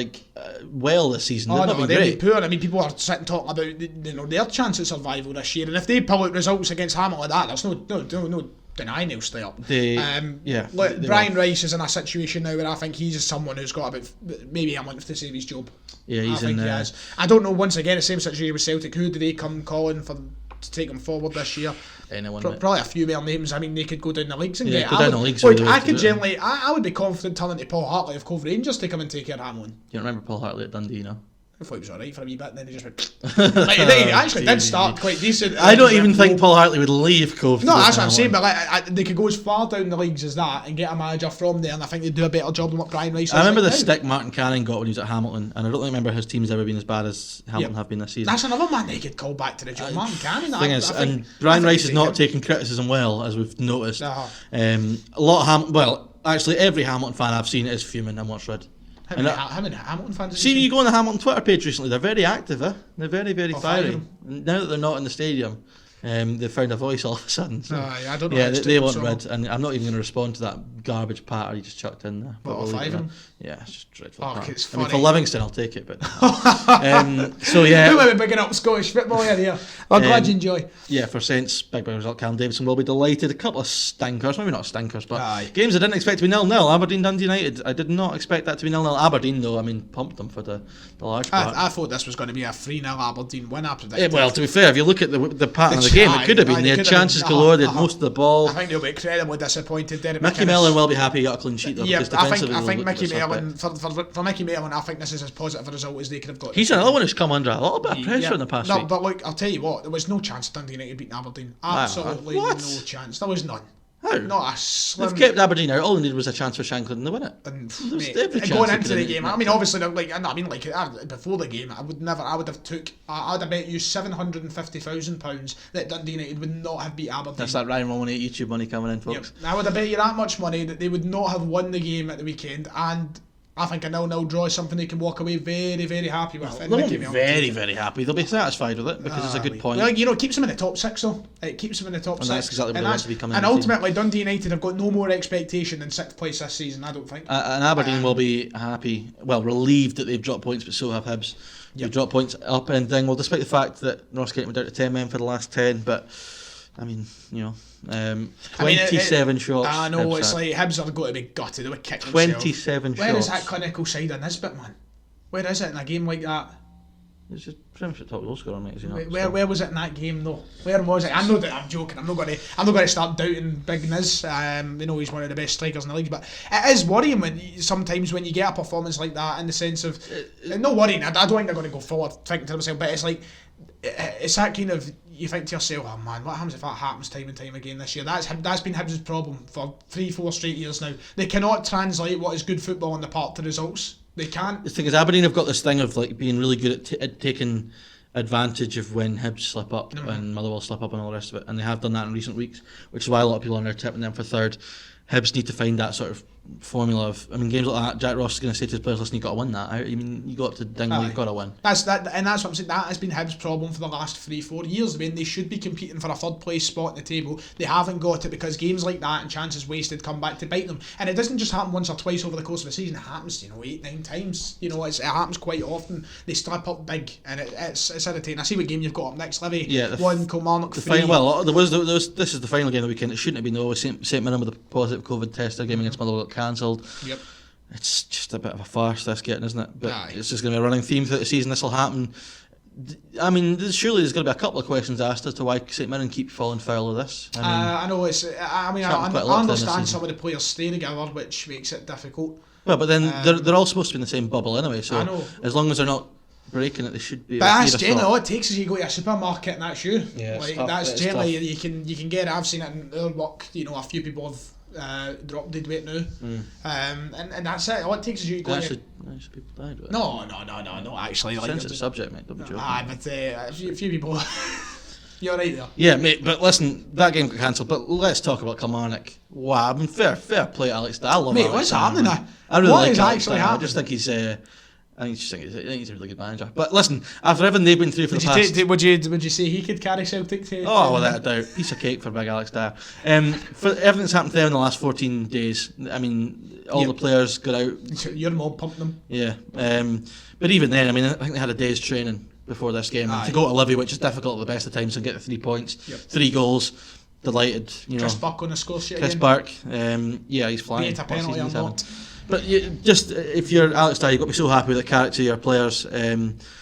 Speaker 2: well this season. They've
Speaker 1: been poor. I mean, people are sitting talking about their chance of survival this year, and if they pull out results against Hamilton like that, there's no denying he'll stay up.
Speaker 2: Look,
Speaker 1: Brian Rice is in a situation now where I think he's someone who's got about maybe a month to save his job.
Speaker 2: Yeah, he's
Speaker 1: I think he has. I don't know, once again, the same situation with Celtic. Who do they come calling for to take them forward this year?
Speaker 2: Anyone.
Speaker 1: Probably a few more names. I mean, they could go down the leagues and get.
Speaker 2: Go down the leagues.
Speaker 1: Look, I could generally, I would be confident turning to Paul Hartley of Cove Rangers to come and take care of Hamlin.
Speaker 2: You don't remember Paul Hartley at Dundee, no?
Speaker 1: I thought he was alright for a wee bit, and then he just went. Like, he actually did start quite decent.
Speaker 2: I don't even think Paul Hartley would leave Cove.
Speaker 1: No, that's what I'm saying. But they could go as far down the leagues as that and get a manager from there, and I think they'd do a better job than what Brian Rice.
Speaker 2: I remember the stick Martin Canning got when he was at Hamilton, and I don't remember his team's ever been as bad as Hamilton have been this season.
Speaker 1: That's another man they could call back to the job. Martin Canning.
Speaker 2: The thing is, and Brian Rice is not taking criticism well, as we've noticed. A lot of actually every Hamilton fan I've seen is fuming and what's red.
Speaker 1: How many Hamilton fans?
Speaker 2: See, you go on the Hamilton Twitter page recently. They're very active. They're very, very fiery. Now that they're not in the stadium, they've found a voice all of a sudden. So.
Speaker 1: I don't know.
Speaker 2: Yeah, they want red, and I'm not even going to respond to that garbage patter he just chucked in there. Yeah, it's just dreadful.
Speaker 1: It's
Speaker 2: funny. I mean, for Livingston, I'll take it, but
Speaker 1: so yeah. Who are we bigging up Scottish football here? I'm glad you enjoy.
Speaker 2: Yeah, for Saints, big result. Callum Davidson will be delighted. A couple of stinkers, maybe not stinkers, but games I didn't expect to be 0-0. Aberdeen, Dundee United. I did not expect that to be 0-0. Aberdeen, though, I mean, pumped them for the large part.
Speaker 1: I thought this was going to be a 3-0 Aberdeen win. I predicted.
Speaker 2: Well, to be fair, if you look at the pattern of the game, it could have been. They had chances galore. They had most of the ball.
Speaker 1: I think they'll be incredibly disappointed.
Speaker 2: Mickey Mellon will be happy he got a clean sheet though.
Speaker 1: Yeah, I think Mickey Mellon. For Mickey Mellon, I think this is as positive a result as they could have got.
Speaker 2: He's another one who's come under a little bit of pressure in the past week.
Speaker 1: But look, I'll tell you what, there was no chance Dundee United beating Aberdeen. Absolutely no chance. There was none.
Speaker 2: How?
Speaker 1: Not a slim.
Speaker 2: They've kept Aberdeen out. All they needed was a chance for Shankland to win it.
Speaker 1: And
Speaker 2: going
Speaker 1: into the game, I mean, obviously, before the game, I would have bet you £750,000 that Dundee United would not have beat Aberdeen.
Speaker 2: That's that Ryan Romney YouTube money coming in, folks.
Speaker 1: Yep. I would have bet you that much money that they would not have won the game at the weekend, and I think a 0-0 draw is something they can walk away very, very happy with.
Speaker 2: They'll be very, very happy. They'll be satisfied with it because it's a good point.
Speaker 1: Well, it keeps them in the top six, though. It keeps them in the top six.
Speaker 2: That's exactly what they want to be coming in.
Speaker 1: And ultimately, Dundee United have got no more expectation than 6th place this season, I don't think.
Speaker 2: And Aberdeen will be happy, relieved that they've dropped points, but so have Hibs. They've dropped points up and Dingwall, despite the fact that Ross Kent went down to 10 men for the last 10, but... I mean, 27 shots.
Speaker 1: I know, it's like Hibs are going to be gutted. They were kicking
Speaker 2: 27 shots.
Speaker 1: Where is that clinical side in Nisbet, man? Where is it in a game like that?
Speaker 2: It's just pretty much the top goal scorer, mate.
Speaker 1: Where was it in that game though? Where was it? I know that I'm joking. I'm not going to start doubting Big Niz. He's one of the best strikers in the league, but it is worrying sometimes when you get a performance like that, in the sense of no worrying. I don't think they're going to go forward thinking to themselves, but it's like it's that kind of, you think to yourself, oh man, what happens if that happens time and time again this year? That's been Hibs' problem for 3-4 straight years now. They cannot translate what is good football on the park to results. They can't.
Speaker 2: The thing is, Aberdeen have got this thing of like being really good at taking advantage of when Hibs slip up and Motherwell slip up and all the rest of it, and they have done that in recent weeks, which is why a lot of people are now tipping them for third. Hibs need to find that sort of formula of, games like that, Jack Ross is going to say to his players, listen, you've got to win that. You got to Dingle, you've got to win.
Speaker 1: That's what I'm saying. That has been Hibs' problem for the last 3-4 years. I mean, they should be competing for a third place spot in the table. They haven't got it because games like that and chances wasted come back to bite them. And it doesn't just happen once or twice over the course of a season. It happens, 8-9 times. It happens quite often. They slip up big, and it's irritating. I see what game you've got up next, Livy.
Speaker 2: Yeah,
Speaker 1: one Kilmarnock 3.
Speaker 2: This is the final game of the weekend. It shouldn't have been though. St Mirren with a positive COVID test. Their game against Motherwell got cancelled.
Speaker 1: Yep.
Speaker 2: It's just a bit of a farce, this getting, isn't it? But it's just going to be a running theme throughout the season. This will happen. I mean, surely there's going to be a couple of questions asked as to why St Mirren keep falling foul of this.
Speaker 1: I know it's. I understand some of the players stay together, which makes it difficult.
Speaker 2: Well, but then they're all supposed to be in the same bubble anyway. So as long as they're not breaking it, they should be.
Speaker 1: But that's generally all it takes is you go to a supermarket and that's you.
Speaker 2: Yeah,
Speaker 1: that's generally you can get it. I've seen it in our work. A few people have dropped dead weight now, and that's it. All it takes is you going.
Speaker 2: Actually, people died.
Speaker 1: No. Actually,
Speaker 2: sensitive subject, mate. Don't be joking.
Speaker 1: But a few people. You're right there.
Speaker 2: Yeah, mate. But listen, that game got cancelled. But let's talk about Kilmarnock. Wow, fair play, Alex. I love.
Speaker 1: Mate, what's happening now?
Speaker 2: I really like
Speaker 1: Alex
Speaker 2: actually happening. I just think he's. I think he's a really good manager. But listen, after everything they've been through for the past...
Speaker 1: Would you say he could carry Celtic to...
Speaker 2: Oh, without a doubt. Piece of cake for big Alex Dyer. For everything that's happened to them in the last 14 days, all the players got out...
Speaker 1: Your mob pumped them.
Speaker 2: Yeah. But even then, I think they had a day's training before this game. To go to Livy, which is difficult at the best of times, and get the 3 points, 3 goals... delighted.
Speaker 1: Chris Burke on the score sheet
Speaker 2: Chris
Speaker 1: again.
Speaker 2: Burke, he's flying.
Speaker 1: Be it a penalty or not.
Speaker 2: But just if you're Alex Dyer, you've got to be so happy with the character of your players.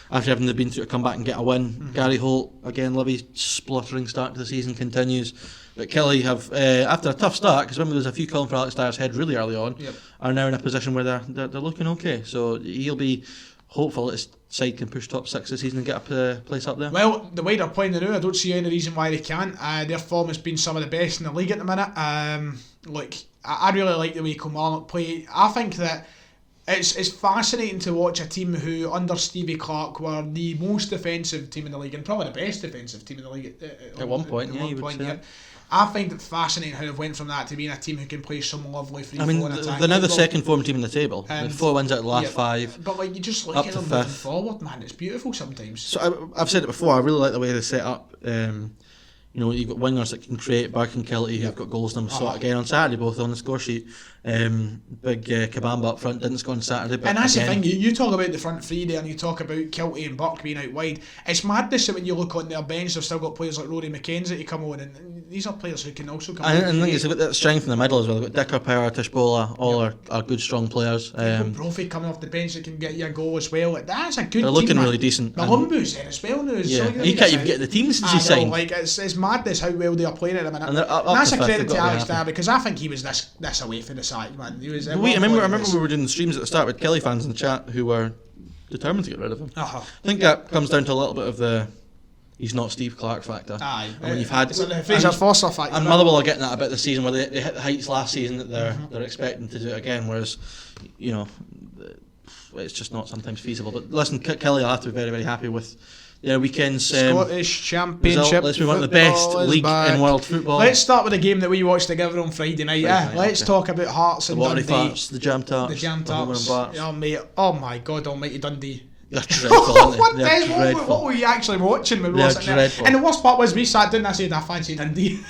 Speaker 2: After having been through to come back and get a win. Gary Holt, again, Livy's spluttering start to the season continues. But Kelly have, after a tough start, because remember there was a few calling for Alex Dyer's head really early on, are now in a position where they're looking okay. So he'll be hopeful that his side can push top 6 this season and get a place up there.
Speaker 1: Well, the way they're playing now, I don't see any reason why they can't. Their form has been some of the best in the league at the minute. I really like the way Kilmarnock play. I think that it's fascinating to watch a team who, under Stevie Clarke, were the most defensive team in the league and probably the best defensive team in the league
Speaker 2: at one point.
Speaker 1: I find it fascinating how they've went from that to being a team who can play some lovely free flowing attack.
Speaker 2: They're now the second form team in the table. 4 wins out of the last 5.
Speaker 1: But you just look at them moving forward, man. It's beautiful sometimes.
Speaker 2: So I've said it before. I really like the way they set up. You've got wingers that can create. Burke and Kelty who've got goals in them. So again on Saturday, both on the score sheet. Big Kabamba up front didn't score on Saturday. But
Speaker 1: and that's again, the thing. You talk about the front three there, and you talk about Kelty and Burke being out wide. It's madness that when you look on their bench, they've still got players like Rory McKenzie to come on, and these are players who can also come on.
Speaker 2: And the thing is, they've got that strength in the middle as well. They've got Dicker, Power, Tishbola, all are good, strong players.
Speaker 1: Brophy coming off the bench that can get you a goal as well. That's a good team.
Speaker 2: They're looking really decent.
Speaker 1: Malumbu's there as well now.
Speaker 2: He can't even get the team since he signed.
Speaker 1: It's madness how well they are playing at the minute.
Speaker 2: And
Speaker 1: that's a credit to Alex Dyer, because I think he was this away from the side, man. He was.
Speaker 2: I remember we were doing the streams at the start with Kelly fans in the chat who were determined to get rid of him. I think that comes down to a little bit of the he's not Steve Clarke factor.
Speaker 1: Aye.
Speaker 2: And when you've had
Speaker 1: Fraser Foster factor.
Speaker 2: And Motherwell are getting that a bit this season, where they hit the heights last season that they're expecting to do it again, whereas it's just not sometimes feasible. But listen, Kelly will have to be very, very happy with their weekend's
Speaker 1: Scottish Championship.
Speaker 2: Let's move on to the best league in world football.
Speaker 1: Let's start with the game that we watched together on Friday night. Let's talk about Hearts and Dundee.
Speaker 2: The Jam Tarts.
Speaker 1: The Jam Tarts. Oh, mate. Oh my God Almighty, Dundee.
Speaker 2: They're dreadful, aren't they?
Speaker 1: What were you actually watching when we
Speaker 2: were
Speaker 1: sitting there? And the worst part was we sat down and I said I fancy Dundee.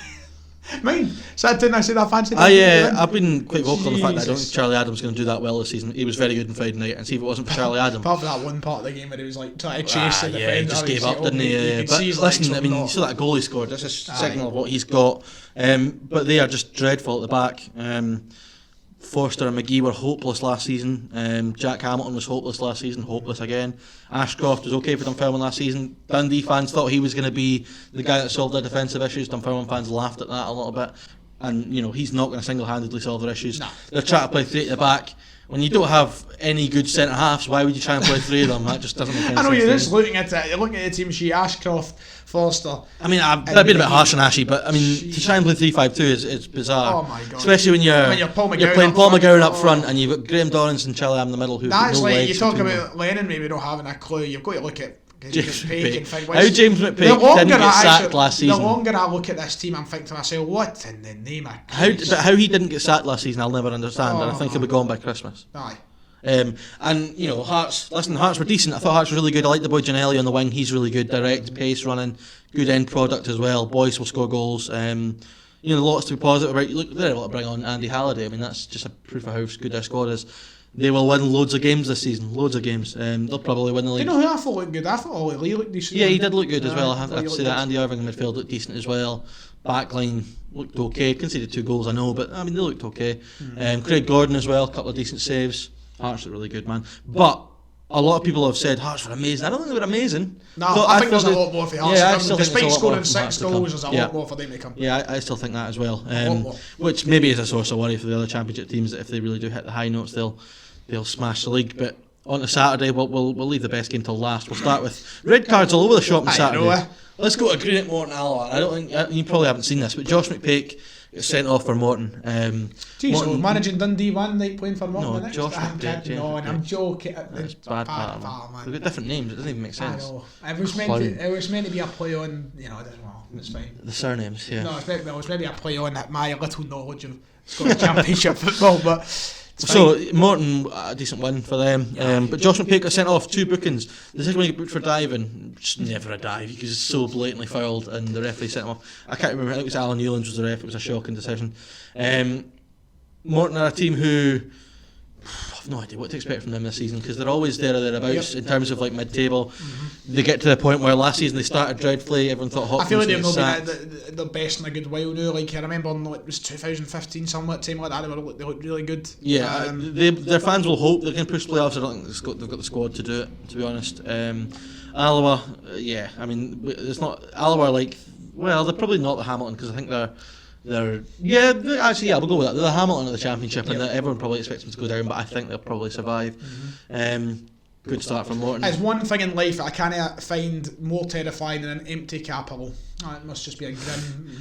Speaker 1: Sat down and I said I fancy Dundee.
Speaker 2: I've been quite vocal on the fact that I don't think Charlie Adams is going to do that well this season. He was very good on Friday night, and see if it wasn't for Charlie Adams.
Speaker 1: Apart from that one part of the game where he was like trying to chase the defender.
Speaker 2: He just gave up, didn't he? But listen, I mean, you saw that goal he scored. That's a signal of what he's got. But they are just dreadful at the back. Forster and McGee were hopeless last season. Jack Hamilton was hopeless last season, hopeless again. Ashcroft was okay for Dunfermline last season. Dundee fans thought he was going to be the guy that solved their defensive issues. Dunfermline fans laughed at that a little bit. And, he's not going to single-handedly solve their issues. No. They're trying to play 3 at the back. When you don't have any good centre-halves, why would you try and play 3 of them? That just doesn't make any sense.
Speaker 1: I know, you're just looking at it. You're looking at the team sheet, Ashcroft, Forster.
Speaker 2: I mean, I've been a bit harsh on Ashy, but I mean, to try and play 3-5-2 is bizarre.
Speaker 1: Oh my God.
Speaker 2: Especially when you're playing Paul McGowan up front and you've got Graham Dorrans and Charlie Am in the middle who've got no legs.
Speaker 1: You talk about Lennon maybe not having a clue. You've got to look at
Speaker 2: James McPake. How James McPake didn't get sacked last season.
Speaker 1: The longer I look at this team, I'm thinking to myself, what in the name of
Speaker 2: how he didn't get sacked last season, I'll never understand. And I think he'll be gone by Christmas.
Speaker 1: Aye.
Speaker 2: Hearts were decent. I thought Hearts were really good. I like the boy Janelli on the wing. He's really good, direct, pace running, good end product as well. Boyce will score goals. Lots to be positive about. Look, they're able to bring on Andy Halliday. I mean, that's just a proof of how good their squad is. They will win loads of games this season. Loads of games. They'll probably win the league.
Speaker 1: Do you know who I thought looked good? I thought Ollie Lee looked decent.
Speaker 2: Yeah, he did look good as well. I have to say that. Andy Irving in midfield looked decent as well. Backline looked okay. Conceded 2 goals, I know, but I mean they looked okay. Craig Gordon as well, a couple of decent saves. Hearts looked really good, man. But a lot of people have said Hearts were amazing. I don't think they were amazing.
Speaker 1: No, I think there's a lot more for Hearts.
Speaker 2: Yeah, I still think
Speaker 1: despite scoring 6 goals, there's a lot more for them to come.
Speaker 2: Yeah, I still think that as well. Which maybe is a source of worry for the other Championship teams, that if they really do hit the high notes, they'll smash the league. But on to Saturday, we'll leave the best game till last. We'll start with red cards all over the shop on Saturday. Let's go to Greenock Morton Alloa. I don't think you probably haven't seen this, but Josh McPake gets sent off for Morton.
Speaker 1: Morton managing Dundee one night, playing for Morton.
Speaker 2: No, Josh McPake.
Speaker 1: I'm joking.
Speaker 2: That's bad part, man. They've got different names. It doesn't even make sense.
Speaker 1: I know. It was meant to be a play on. It's fine.
Speaker 2: The surnames, yeah.
Speaker 1: No, it was maybe a play on my little knowledge of Scottish Championship football, but.
Speaker 2: So Morton, a decent win for them, but Josh McPake got sent off 2 bookings. The second one he got booked for diving, just never a dive because it's so blatantly fouled, and the referee sent him off. I can't remember. I think it was Alan Newlands was the ref. It was a shocking decision. Morton are a team who I've no idea what to expect from them this season, because they're always there or thereabouts in terms of like mid-table. They get to the point where last season they started dreadfully. Everyone thought Hopkins
Speaker 1: I feel like they've
Speaker 2: was
Speaker 1: not
Speaker 2: sacked.
Speaker 1: been at the best in a good while now. Like I remember, it was 2015, somewhat time like that. They looked really good.
Speaker 2: Yeah, their fans will hope they can push playoffs. I don't think they've got the squad to do it, to be honest. Alloa, yeah, I mean, it's not Alloa like. Well, they're probably not the Hamilton, because I think they're we'll go with that. They're the Hamilton of the Championship, and everyone probably expects them to go down, but I think they'll probably survive. Good start from Morton.
Speaker 1: There's one thing in life that I can't find more terrifying than an empty Capello. It must just be a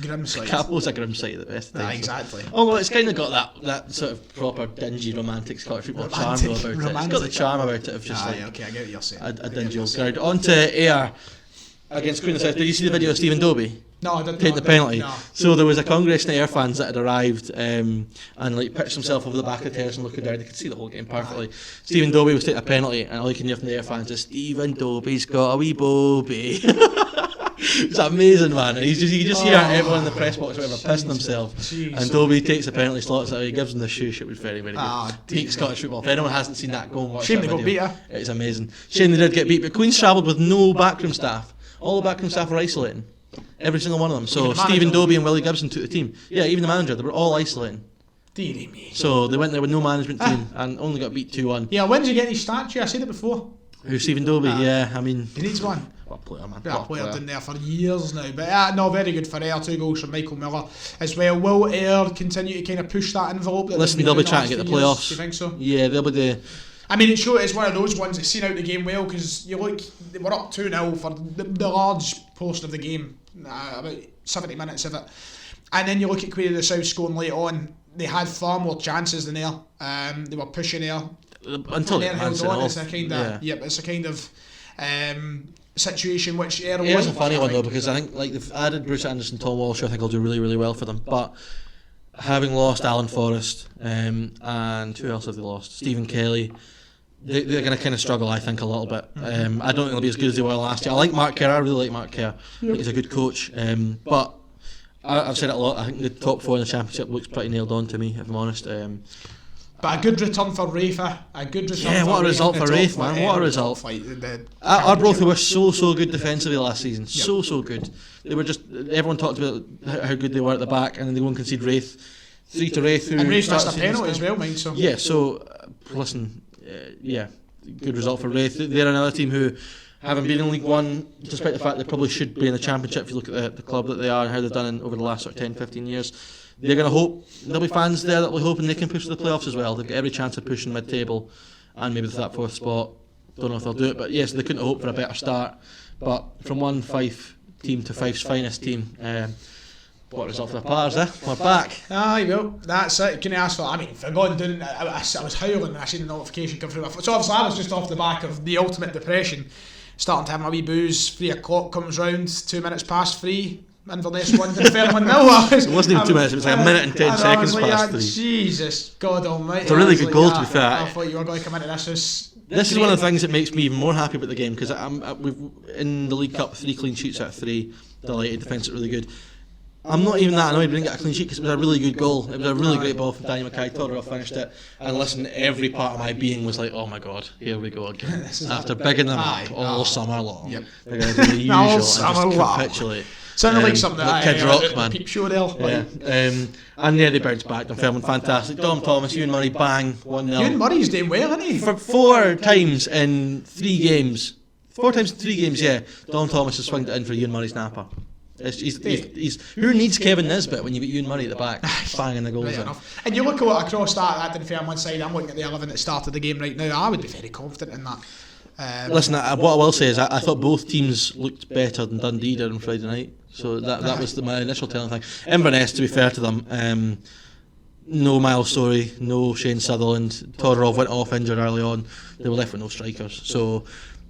Speaker 1: grim sight.
Speaker 2: Capello's a grim sight at the best of times.
Speaker 1: Exactly.
Speaker 2: Although it's kind of got that sort of proper dingy romantic Scottish football charm about it. It's got the charm about it of just
Speaker 1: okay, I get what you're saying.
Speaker 2: A dingy old crowd. On to Ayr against Queen of the South. Did you see the video of Stephen Dobie?
Speaker 1: No, I didn't.
Speaker 2: Taking the penalty.
Speaker 1: No.
Speaker 2: So there was a congregation of Ayr fans that had arrived and like pitched himself over the back of the terrace and looking down. They could see the whole game perfectly. Stephen Dobie was taking a penalty, and all you can hear from the Ayr fans is Stephen Dobie's got a wee bobby. It's amazing, man. You just hear everyone in the press box or whatever pissing themselves. And Dobie takes a penalty, slots it out, he gives him the shoosh. It was very, very good. Peak Scottish football. If anyone hasn't seen that, go and watch
Speaker 1: Shame
Speaker 2: that
Speaker 1: they got
Speaker 2: video.
Speaker 1: beat,
Speaker 2: It's amazing. Shame they did get beat, but Queen's travelled with no backroom staff. All the backroom staff were isolating. Every single one of them. So Stephen Dobie and Willie Gibson took the team. Yeah, even the manager. They were all isolating.
Speaker 1: Deary me.
Speaker 2: So they went there with no management team and only got beat 2-1.
Speaker 1: Yeah, when did you get his statue? I seen it before.
Speaker 2: Who, Stephen Dobie? Yeah, I mean...
Speaker 1: He needs one.
Speaker 2: What a player, man.
Speaker 1: Been a player been there for years now. But no, very good for Ayr. 2 goals from Michael Miller as well. Will Ayr continue to kind of push that envelope?
Speaker 2: Listen, they'll be trying to get the playoffs.
Speaker 1: Do you think so?
Speaker 2: Yeah, they'll be the...
Speaker 1: I mean, it's one of those ones that's seen out the game well, because you look, they were up 2-0 for the large portion of the game, about 70 minutes of it. And then you look at Queen of the South scoring late on, they had far more chances than Ayr. They were pushing Ayr.
Speaker 2: Until they held on.
Speaker 1: It's a kind of situation which Ayr
Speaker 2: was a funny one though, because I think like they've added Bruce Anderson, Tom Walsh, who I think will do really, really well for them. But having lost Alan Forrest, and who else have they lost? Stephen Kelly. They're going to kind of struggle, I think, a little bit. I don't think they'll be as good as they were last year. I like Mark Kerr. I really like Mark Kerr. I think he's a good coach. But I've said it a lot. I think the top 4 in the Championship looks pretty nailed on to me, if I'm honest.
Speaker 1: But a good return for Rafe.
Speaker 2: What a result for Rafe, man. What a result. Arbroath were so good defensively last season. So good. They were just... Everyone talked about how good they were at the back, and then they go and concede Rafe. 3 to Rafe.
Speaker 1: And Rafe missed a penalty as well, mind. So.
Speaker 2: Yeah, so... listen... good result for Raith. They're another team who haven't been in League One, despite the fact they probably should be in the Championship. If you look at the club that they are and how they've done over the last sort of 10-15 years, they're going to hope there'll be fans there that will hope and they can push to the playoffs as well. They've got every chance of pushing mid-table and maybe to that 4th spot. Don't know if they'll do it, but yes, they couldn't hope for a better start. But from one Fife team to Fife's finest team, what a result for the players, eh? We're back.
Speaker 1: Well, that's it. Can you ask for? I mean, for God, I was howling when I seen the notification come through. So obviously, I was just off the back of the ultimate depression, starting to have my wee booze. 3 o'clock comes round, 2 minutes past 3. Inverness won to Fairmont 0.
Speaker 2: It wasn't even 2 minutes. It was like a minute and 10 seconds past 3.
Speaker 1: Jesus, God Almighty!
Speaker 2: It's a really good goal, to be fair.
Speaker 1: I thought you were going to come into this.
Speaker 2: This is one of the things that makes me even more happy about the game, because we've in the League Cup 3 clean sheets out of 3. Delighted, defence is really good. I'm not even that annoyed we didn't get a clean sheet, because it was a really good goal. It was a really great ball from Danny Mackay. Tottenham finished it, and listen, every part of my being was like, oh my God, here we go again. After bigging them up all summer long, they're going to do the usual and just capitulate.
Speaker 1: Sounded like something
Speaker 2: like Kid Rock, man.
Speaker 1: Peep show there.
Speaker 2: And they bounced back. Dunfermline, fantastic. Dom Thomas, Ewan Murray, bang, 1-0.
Speaker 1: Ewan Murray's doing well, isn't he?
Speaker 2: For 4 times in 3 games. 4 times in 3 games, yeah. Dom Thomas has swinged it in for Ewan Murray's napper. He's who needs Kevin Nisbet when you've got Ewan Murray at the back banging the goals in.
Speaker 1: And you look at what across that Dunfermline side. I'm looking at the 11 that started the game right now. I would be very confident in that.
Speaker 2: Listen, what I will say is I thought both teams looked better than Dundee did on Friday night. So that was my initial telling thing. Inverness, to be fair to them, no Miles Story, no Shane Sutherland. Todorov went off injured early on. They were left with no strikers. So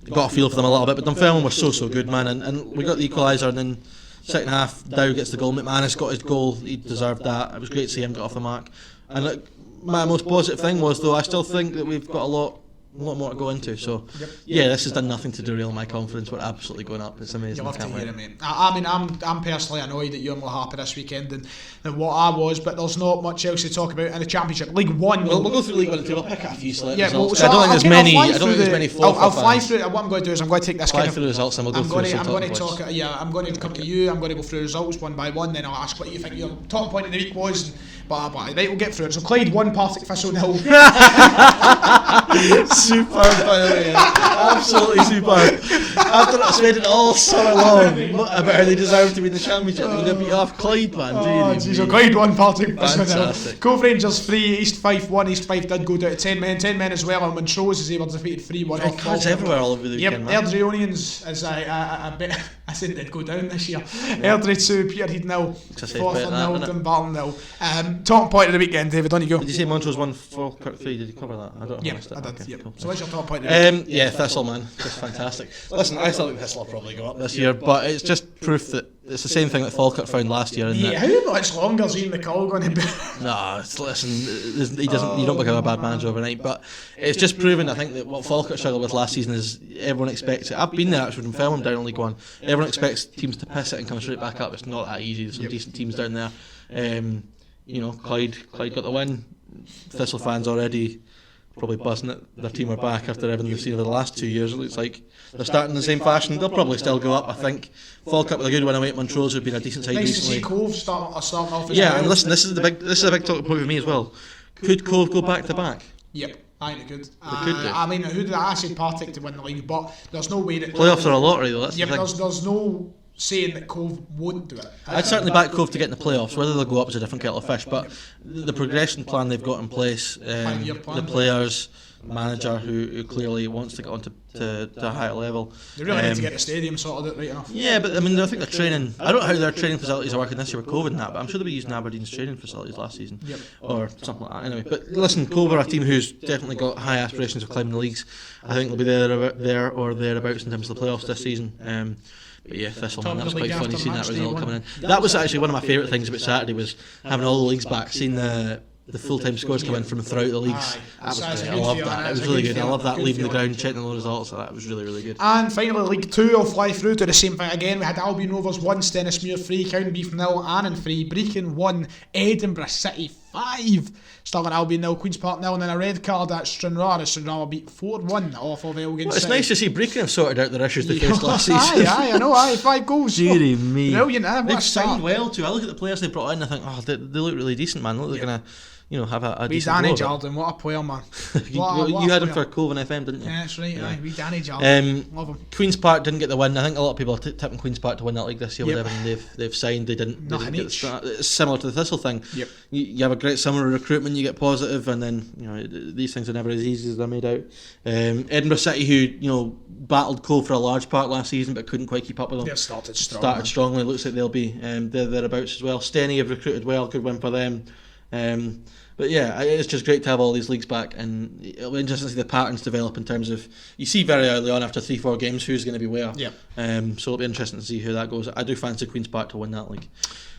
Speaker 2: got a feel for them a little bit. But Dunfermline were so good, man. And we got the equaliser, and then second half, Dow gets the goal. McManus got his goal. He deserved that. It was great to see him get off the mark. And look, my most positive thing was, though, I still think that we've got a lot a lot more to go into. So yeah, this has done nothing to derail my confidence. We're absolutely going up. It's amazing.
Speaker 1: You'll have to hear it, mate. I mean, I'm personally annoyed that you're more happy this weekend than what I was, but there's not much else to talk about in the Championship. League One.
Speaker 2: We'll go through League 1 and 2. We'll pick a few select
Speaker 1: results.
Speaker 2: Well, so I don't think there's many.
Speaker 1: I'll fly through it. What I'm going to do is I'm going to take this
Speaker 2: through the results and we'll go through some talking points.
Speaker 1: I'm going to come to you. I'm going to go through results one by one. Then I'll ask what you think your top point of the week was. But right, we'll get through it. So Clyde 1, Partick Thistle 0.
Speaker 2: Superb, by the way. Absolutely superb. After I spent it all summer long about how they deserve to be in the Championship, they're going to beat off Clyde, man.
Speaker 1: So Clyde 1, Partick Thistle 0.
Speaker 2: Fantastic.
Speaker 1: Cove Rangers 3, East Fife 1. East Fife did go down to 10 men. 10 men as well. And Montrose is able to defeat 3-1.
Speaker 2: Cards everywhere all over the weekend, man.
Speaker 1: Airdrieonians, as I said they'd go down this year. Airdrie 2, Peterhead 0. Forfar 0, Dumbarton 0. Top point of the weekend, David, on you go.
Speaker 2: Did you say Montrose 1, Falkirk 3? Did you cover that? I don't know.
Speaker 1: I did.
Speaker 2: Okay, cool.
Speaker 1: So what's your top point of the week?
Speaker 2: Yeah, Thistle, man. Just fantastic. Listen, I still think Thistle will probably go up this year, but it's just proof that it's the same thing that Falkirk found last year.
Speaker 1: How much longer is Ian McCall going to be?
Speaker 2: No, listen, he doesn't. You don't become a bad manager overnight, but it's just proven. I think that what Falkirk struggled with last season is everyone expects it. I've been there actually from Felham down in League One. Everyone expects teams to piss it and come straight back up. It's not that easy. There's some decent teams down there. Clyde got the win. Thistle fans already probably buzzing that their team are back after everything they've seen over the last 2 years. It looks like they're starting in the same fashion. They'll probably still go up, I think. Falkirk with a good win away at Montrose, who've been a decent side recently.
Speaker 1: Nice to see Cove starting off as
Speaker 2: and listen, this is a big talking point for me as well. Could Cove go back to back?
Speaker 1: Yep. I think it could.
Speaker 2: Could do.
Speaker 1: I mean, who did I said Partick to win the league, but there's no way that
Speaker 2: Playoffs are a lottery though, that's the thing.
Speaker 1: There's no saying that Cove won't do it.
Speaker 2: I'd certainly back Cove to get in the playoffs. Whether they'll go up is a different kettle of fish, but the progression plan they've got in place, the players, manager who clearly wants to get on to a higher level.
Speaker 1: They really need to get the stadium sorted out right enough.
Speaker 2: Yeah, but I mean, I think they're training. I don't know how their training facilities are working this year with COVID and that, but I'm sure they'll be using Aberdeen's training facilities last season, or something like that. Anyway, but listen, Cove are a team who's definitely got high aspirations of climbing the leagues. I think they'll be there or thereabouts in terms of the playoffs this season. But yeah, Thistle, man, that was quite funny seeing that result coming in. That was actually one of my favourite things about Saturday, was having all the leagues back, seeing the full-time scores come in from throughout the leagues. That was great. I loved that. It was really good. I love that, leaving the ground, checking the results. That was really, really good.
Speaker 1: And finally, League 2 will fly through to the same thing again. We had Albion Rovers 1, Stennismuir 3, Cowdenbeath 0, Annan 3, Brecon 1, Edinburgh City 5, Stirling Albion 0, Queen's Park 0, and then a red card at Stranraer. Stranraer beat 4-1 off of Elgin City.
Speaker 2: It's nice to see Brecon have sorted out their issues they faced last season.
Speaker 1: I know, 5 goals.
Speaker 2: Deary me.
Speaker 1: Brilliant,
Speaker 2: they've signed well too. I look at the players they brought in and I think, they look really decent, man. They're going to have a decent
Speaker 1: Danny Jardine, what a player, man.
Speaker 2: You had him for Cove and FM, didn't you?
Speaker 1: Yeah, that's right. We Danny Jardine, love him.
Speaker 2: Queen's Park didn't get the win. I think a lot of people are tipping Queen's Park to win that league this year with everything they've signed. They didn't get the start. It's similar to the Thistle thing. You have a great summer of recruitment, you get positive, and then these things are never as easy as they're made out. Edinburgh City, who battled Cove for a large part last season but couldn't quite keep up with them.
Speaker 1: They've started
Speaker 2: strongly. Looks like they'll be thereabouts as well. Steny have recruited well. Good win for them. But yeah, it's just great to have all these leagues back, and it'll be interesting to see the patterns develop in terms of, you see very early on after 3-4 games who's going to be where. So it'll be interesting to see how that goes. I do fancy Queen's Park to win that league.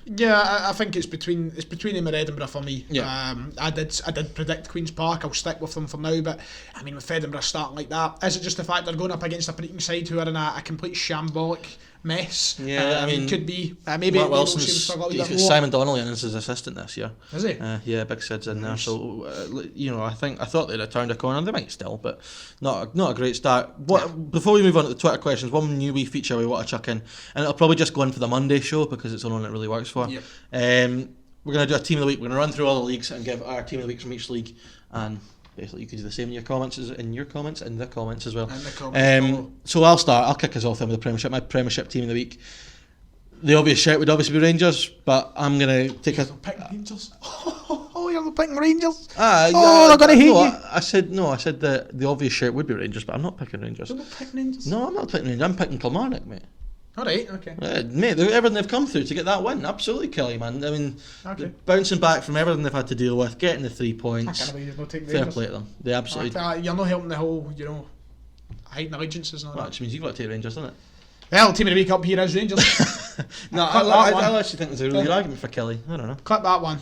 Speaker 1: Yeah, I think it's between him and Edinburgh for me. I did predict Queen's Park. I'll stick with them for now, but I mean, with Edinburgh starting like that, is it just the fact they're going up against a Brecon side who are in a complete shambolic mess?
Speaker 2: Yeah, I mean,
Speaker 1: could be maybe
Speaker 2: Mark Wilson's got Simon Donnelly in as his assistant this year.
Speaker 1: Is he?
Speaker 2: Yeah, Big Sid's in there. So I thought they'd have turned a corner. They might still, but not a great start. Before we move on to the Twitter questions, one new wee feature we want to chuck in, and it'll probably just go in for the Monday show because it's the one that really works for.
Speaker 1: Yep.
Speaker 2: We're going to do a team of the week. We're going to run through all the leagues and give our team of the week from each league, and basically you can do the same in your comments as well. So I'll start. I'll kick us off then with the Premiership. My Premiership team of the week. The obvious shout would obviously be Rangers, but I'm going to take
Speaker 1: You're picking Rangers. You're not picking Rangers.
Speaker 2: They're
Speaker 1: going to hate you.
Speaker 2: I said the obvious shout would be Rangers, but I'm not picking Rangers.
Speaker 1: You're not picking Rangers?
Speaker 2: No, I'm not picking Rangers. I'm picking Kilmarnock, mate.
Speaker 1: Alright, okay.
Speaker 2: Mate, everything they've come through to get that win, absolutely Kelly, man. I mean, bouncing back from everything they've had to deal with, getting the 3 points.
Speaker 1: I can't believe you're not taking
Speaker 2: Fair
Speaker 1: Rangers.
Speaker 2: play to them. They absolutely.
Speaker 1: You're not helping the whole, hiding allegiances and all that.
Speaker 2: Which means you've got to take Rangers, doesn't it?
Speaker 1: Well, team of the week up here is Rangers.
Speaker 2: No, I actually think there's a really good argument for Kelly. I don't know.
Speaker 1: Clip that one.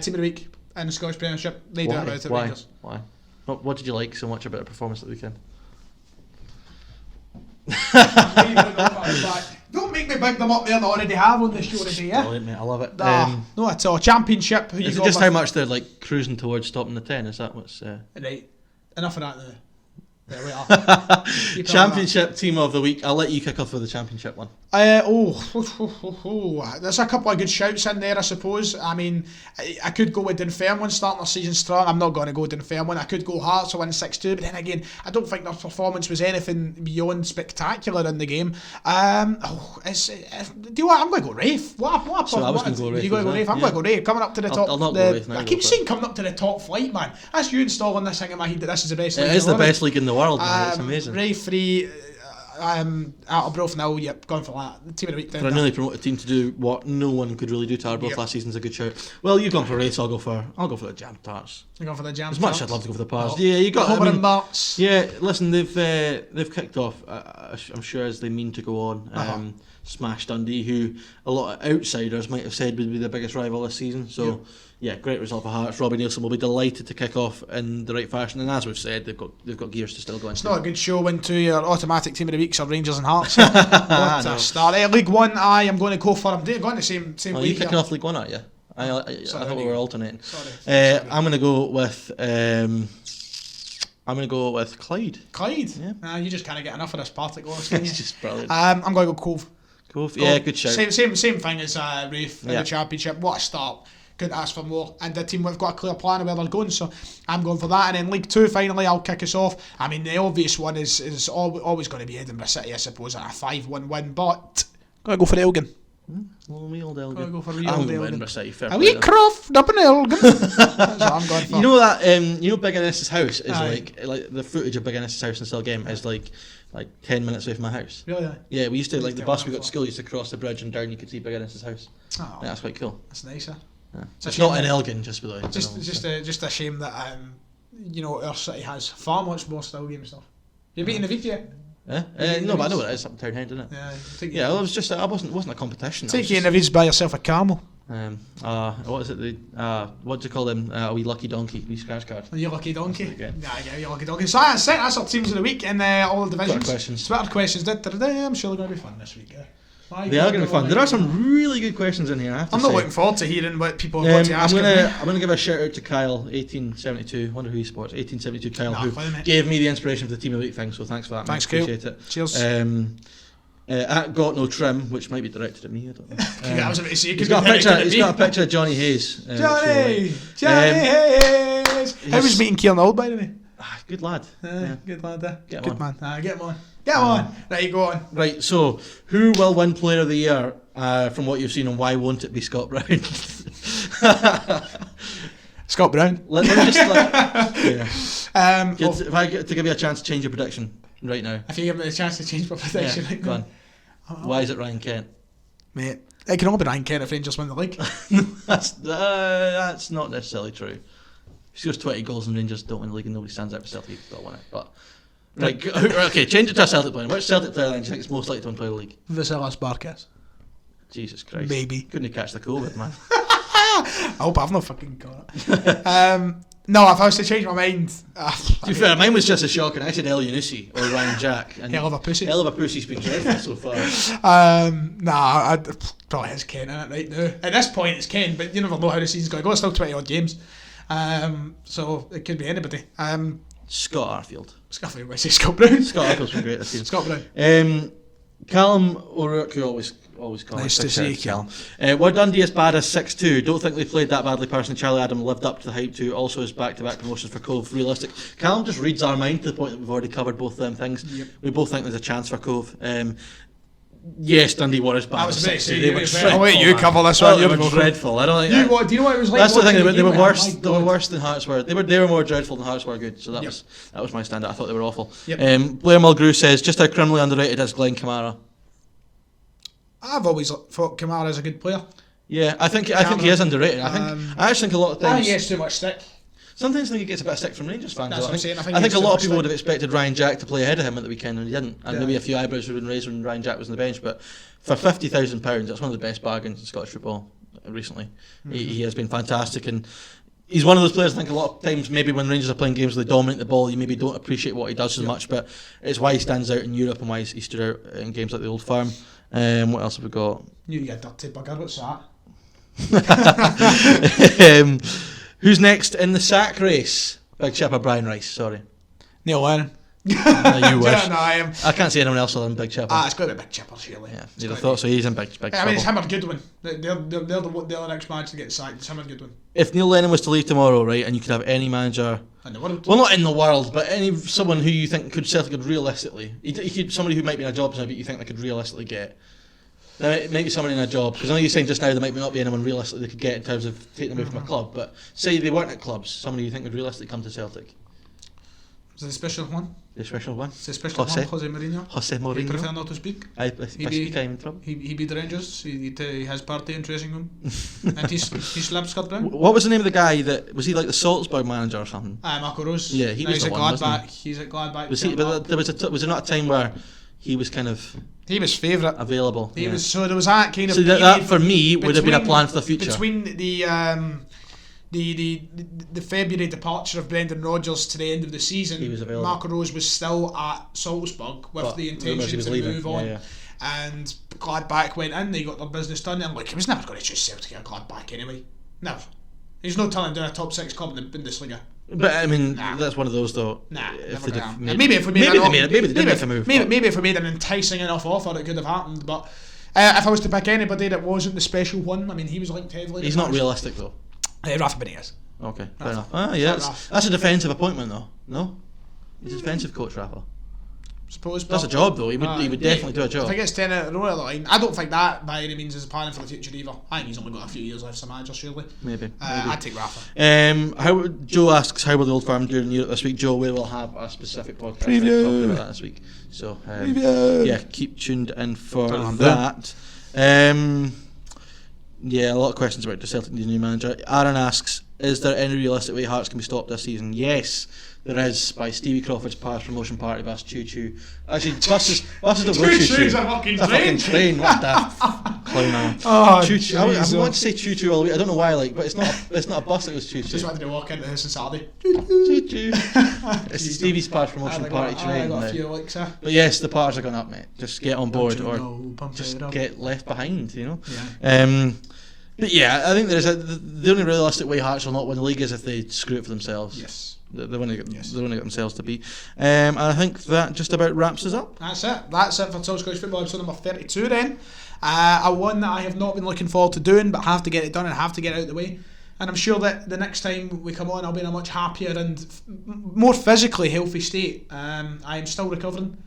Speaker 1: Team of the week in the Scottish Premiership. They do it about it, Rangers.
Speaker 2: Why? What did you like so much about the performance at the weekend?
Speaker 1: Don't make me big them up there that I already have on the show today, yeah?
Speaker 2: Brilliant, mate. I love it.
Speaker 1: No, at all. Championship.
Speaker 2: Is it just how much they're like cruising towards stopping the 10? Is that what's...
Speaker 1: Right. Enough of that now. There we are.
Speaker 2: Championship team of the week. I'll let you kick off with the championship one.
Speaker 1: There's a couple of good shouts in there, I suppose. I mean, I could go with Dunfermline starting their season strong. I'm not going to go Dunfermline. I could go Hearts to win 6-2, but then again, I don't think their performance was anything beyond spectacular in the game. Do you what? I'm going to go Rafe. What
Speaker 2: So I was going to go Rafe.
Speaker 1: You going to go Rafe? I'm going to go Rafe. Coming up to the top.
Speaker 2: I'll not go Rafe now.
Speaker 1: I keep saying coming up to the top flight, man. That's you installing this thing in my head that this is the best league.
Speaker 2: It is the best league in the world, man. It's amazing.
Speaker 1: Rafe 3. Arbroath now, yep, going for that. The team of the week.
Speaker 2: For a newly promoted team to do what no one could really do to Arbroath last season is a good shout. Well, you've gone for Race, I'll go for the Jam Tarts.
Speaker 1: You're going for the Jam
Speaker 2: As
Speaker 1: Tarts?
Speaker 2: much as I'd love to go for the Pars.
Speaker 1: Oh.
Speaker 2: Yeah, you got
Speaker 1: Homer and Marks.
Speaker 2: Yeah, listen, they've kicked off. I'm sure as they mean to go on. Smash Dundee, who a lot of outsiders might have said would be the biggest rival this season. So. Yeah, great result for Hearts. Robbie Nielsen will be delighted to kick off in the right fashion, and as we've said, they've got gears to still go into.
Speaker 1: It's not a good show when two your automatic team of the weeks are Rangers and Hearts. What a start! League One, I am going to go for. I'm going the same
Speaker 2: league.
Speaker 1: League.
Speaker 2: You kicking off League One, aren't you? I thought we were alternating.
Speaker 1: Sorry.
Speaker 2: I'm going to go with. I'm going to go with Clyde.
Speaker 1: Clyde.
Speaker 2: Yeah.
Speaker 1: You just can't get enough of this party going.
Speaker 2: It's just brilliant.
Speaker 1: I'm going to go Cove.
Speaker 2: Cove. Yeah, good shout.
Speaker 1: Same thing as Rafe in the Championship. What a start. Couldn't ask for more, and the team have got a clear plan of where they're going, so I'm going for that. And then League 2 finally, I'll kick us off. I mean, the obvious one is always going to be Edinburgh City, I suppose, at a 5-1 win, but gotta go for Elgin.
Speaker 2: Wee old Elgin.
Speaker 1: Gotta go for
Speaker 2: Edinburgh City.
Speaker 1: A wee croft up in Elgin. That's what I'm going for.
Speaker 2: You know that Big Innes's house is like the footage of Big Innes's house in Still Game is like 10 minutes away from my house.
Speaker 1: Really?
Speaker 2: Yeah, we used to the bus we got to school used to cross the bridge and down you could see Big Innes's house.
Speaker 1: Oh,
Speaker 2: yeah, that's quite cool.
Speaker 1: That's nicer.
Speaker 2: Yeah. It's not in Elgin, just below.
Speaker 1: Just a shame that our city has far much more Still Game stuff. You beaten the Vic yet?
Speaker 2: No, but I know what it is up in Townend, isn't it? Yeah, it was just it wasn't a competition.
Speaker 1: Take you in the Vic, buy yourself a camel.
Speaker 2: What is it? What do you call them? A wee lucky donkey, wee scratch card.
Speaker 1: You lucky donkey. Yeah, you lucky donkey. So that's it. That's our teams of the week in all the divisions. Twitter questions. I'm sure they're going to be fun this week.
Speaker 2: They are going to be fun. There are some really good questions in here.
Speaker 1: I'm not looking forward to hearing what people have got to ask.
Speaker 2: I'm going to give a shout out to Kyle, 1872. Wonder who he supports. 1872 Kyle, who gave me the inspiration for the team of the week thing. So thanks for that.
Speaker 1: Thanks,
Speaker 2: Kyle. Appreciate it.
Speaker 1: Cheers.
Speaker 2: At Got No Trim, which might be directed at me. I don't know.
Speaker 1: I was about to say,
Speaker 2: he's got a picture of Johnny Hayes.
Speaker 1: Johnny Hayes. How was meeting Kieran Old, by the way?
Speaker 2: Good lad.
Speaker 1: Good lad there.
Speaker 2: Get
Speaker 1: him
Speaker 2: good
Speaker 1: on. Get him on. Get him on. Right, go on.
Speaker 2: Right, so who will win Player of the Year from what you've seen, and why won't it be Scott Brown?
Speaker 1: Scott Brown.
Speaker 2: Let me just if I get to give you a chance to change your prediction right now.
Speaker 1: If you give me a chance to change my prediction right
Speaker 2: go
Speaker 1: now.
Speaker 2: On. Why is it Ryan Kent?
Speaker 1: Mate, it can only be Ryan Kent if Rangers win the league.
Speaker 2: That's not necessarily true. If he scores 20 goals and Rangers don't win the league and nobody stands out for Celtic, he's got to win it. But right, okay, change it to a Celtic player. Which Celtic player do you think is most likely to win the league?
Speaker 1: Vasilis Barkas.
Speaker 2: Jesus Christ.
Speaker 1: Maybe.
Speaker 2: Couldn't catch the COVID, man.
Speaker 1: I hope I've not fucking got it. No, if I was to change my mind...
Speaker 2: to be fair, mine was just a shock, and I said El Yunusi or Ryan Jack. And
Speaker 1: Hell of a pussy.
Speaker 2: Hell of a pussy's been dreadful so far.
Speaker 1: Probably is Ken in it right now. At this point, it's Ken, but you never know how the season's going to go. It's still 20 odd games. So it could be anybody.
Speaker 2: Scott Arfield.
Speaker 1: Scott Brown.
Speaker 2: Scott Arfield's been great this season.
Speaker 1: Scott Brown.
Speaker 2: Callum O'Rourke, who always calls.
Speaker 1: Nice to see you, Callum.
Speaker 2: Were Dundee as bad as 6-2? Don't think they played that badly personally. Charlie Adam lived up to the hype too. Also his back-to-back promotions for Cove. Realistic. Callum just reads our mind to the point that we've already covered both them things.
Speaker 1: Yep.
Speaker 2: We both think there's a chance for Cove. Yes, Dundee were as bad as 6-2. They were dreadful.
Speaker 1: I'll let you cover this one.
Speaker 2: They were dreadful. I don't think.
Speaker 1: Do you know what it was like?
Speaker 2: That's the thing. They were worse. They were worse than Hearts were. They were more dreadful than Hearts were good. So that was my standard. I thought they were awful.
Speaker 1: Yep.
Speaker 2: Blair Mulgrew says just how criminally underrated is Glenn Kamara.
Speaker 1: I've always thought Kamara's a good player.
Speaker 2: Yeah, I think he is underrated. I actually think a lot of times.
Speaker 1: I think he gets too much stick.
Speaker 2: Sometimes I think he gets a bit of stick from Rangers fans.
Speaker 1: That's what I'm saying.
Speaker 2: I think a lot of people would have expected Ryan Jack to play ahead of him at the weekend, and he didn't. And maybe a few eyebrows would have been raised when Ryan Jack was on the bench. But for £50,000, that's one of the best bargains in Scottish football recently. Mm-hmm. He has been fantastic, and he's one of those players. I think a lot of times maybe when Rangers are playing games where they dominate the ball, you maybe don't appreciate what he does as much. But it's why he stands out in Europe and why he stood out in games like the Old Firm. What else have we got?
Speaker 1: You dirty bugger. What's that?
Speaker 2: Who's next in the sack race? Big Chipper, Brian Rice. Sorry,
Speaker 1: Neil Lennon.
Speaker 2: You wish.
Speaker 1: No, I am.
Speaker 2: I can't see anyone else other than Big Chipper.
Speaker 1: It's got to be Big Chipper, surely.
Speaker 2: Yeah, you'd have thought so. He's in big trouble.
Speaker 1: I mean, it's him or Goodwin. They're the next manager to get sacked. It's him or Goodwin.
Speaker 2: If Neil Lennon was to leave tomorrow, right, and you could have any manager
Speaker 1: In the world.
Speaker 2: well, not in the world, but someone who you think Celtic could realistically, somebody who might be in a job now, but you think they could realistically get. Maybe somebody in a job, because I know you're saying just now there might not be anyone realistically they could get in terms of taking them away from a club, but say they weren't at clubs, somebody you think would realistically come to Celtic.
Speaker 1: Is it a special one?
Speaker 2: The special one?
Speaker 1: It's a special one, Jose Mourinho.
Speaker 2: Jose Mourinho.
Speaker 1: He prefer not to speak.
Speaker 2: I speak, I'm in trouble.
Speaker 1: He beat the Rangers. He has party in dressing room. And he slapped Scott Brown.
Speaker 2: What was the name of the guy that was he like the Salzburg manager or something?
Speaker 1: Marco Rose.
Speaker 2: Yeah, he was
Speaker 1: he's
Speaker 2: the
Speaker 1: at
Speaker 2: one,
Speaker 1: Gladbach.
Speaker 2: wasn't
Speaker 1: He's at Gladbach.
Speaker 2: Was he? But there was not a time where he was kind of
Speaker 1: he was favourite.
Speaker 2: available.
Speaker 1: He was so there was that kind of.
Speaker 2: So that for me would have been a plan for the future.
Speaker 1: Between the February departure of Brendan Rodgers to the end of the season,
Speaker 2: he was available.
Speaker 1: Marco Rose was still at Salzburg with the intention to move on.
Speaker 2: Yeah.
Speaker 1: And Gladbach went in, they got their business done, and he was never going to choose Celtic or Gladbach anyway. Never. He's no turning down a top 6 club in the Bundesliga.
Speaker 2: But I mean, that's one of those though.
Speaker 1: Never maybe if we made maybe if we made an enticing enough offer, it could have happened. But if I was to pick anybody that wasn't the special one, I mean, he was linked heavily.
Speaker 2: He's not realistic though.
Speaker 1: Rafa Benitez.
Speaker 2: Okay, fair enough. Yeah, that's a defensive appointment though. No, he's a defensive coach, Rafa.
Speaker 1: Suppose
Speaker 2: that's a job though. He would definitely do a job.
Speaker 1: If he gets 10 out of the row at the line, I don't think that by any means is planning for the future either. I think he's only got a few years left as a manager, surely.
Speaker 2: Maybe.
Speaker 1: I'd take Rafa.
Speaker 2: Joe asks how will the Old Firm during Europe this week. Joe, we will have a specific podcast talking about that this week. So yeah, keep tuned in for that. Yeah, a lot of questions about the Celtic new manager. Aaron asks, is there any realistic way Hearts can be stopped this season? Yes, there is, by Stevie Crawford's past promotion party bus Choo Choo. Actually, buses don't go Choo Choo.
Speaker 1: Choo-choo's a fucking train.
Speaker 2: What the clown man.
Speaker 1: Oh,
Speaker 2: Choo Choo. I want to say Choo Choo all the way. I don't know why, but it's not a bus that goes Choo Choo.
Speaker 1: Just wanted to walk into this on Saturday.
Speaker 2: Choo Choo. It's Stevie's past promotion party train. But yes, the parts are going up, mate. Just get on board or just get left behind, you know.
Speaker 1: Yeah.
Speaker 2: But yeah, I think the only realistic way Hearts will not win the league is if they screw it for themselves.
Speaker 1: Yes.
Speaker 2: They're going to get themselves to beat. And I think that just about wraps us up.
Speaker 1: That's it for Total Scottish Football episode number 32 then. A one that I have not been looking forward to doing, but have to get it done and have to get it out of the way. And I'm sure that the next time we come on, I'll be in a much happier and more physically healthy state. I am still recovering.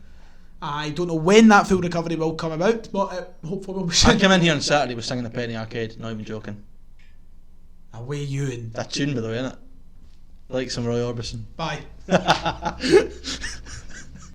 Speaker 1: I don't know when that full recovery will come about, but hopefully we'll be
Speaker 2: I came in here on Saturday with singing the Penny Arcade, not even joking.
Speaker 1: Away you in.
Speaker 2: That tune, by the way, innit? Like some Roy Orbison.
Speaker 1: Bye.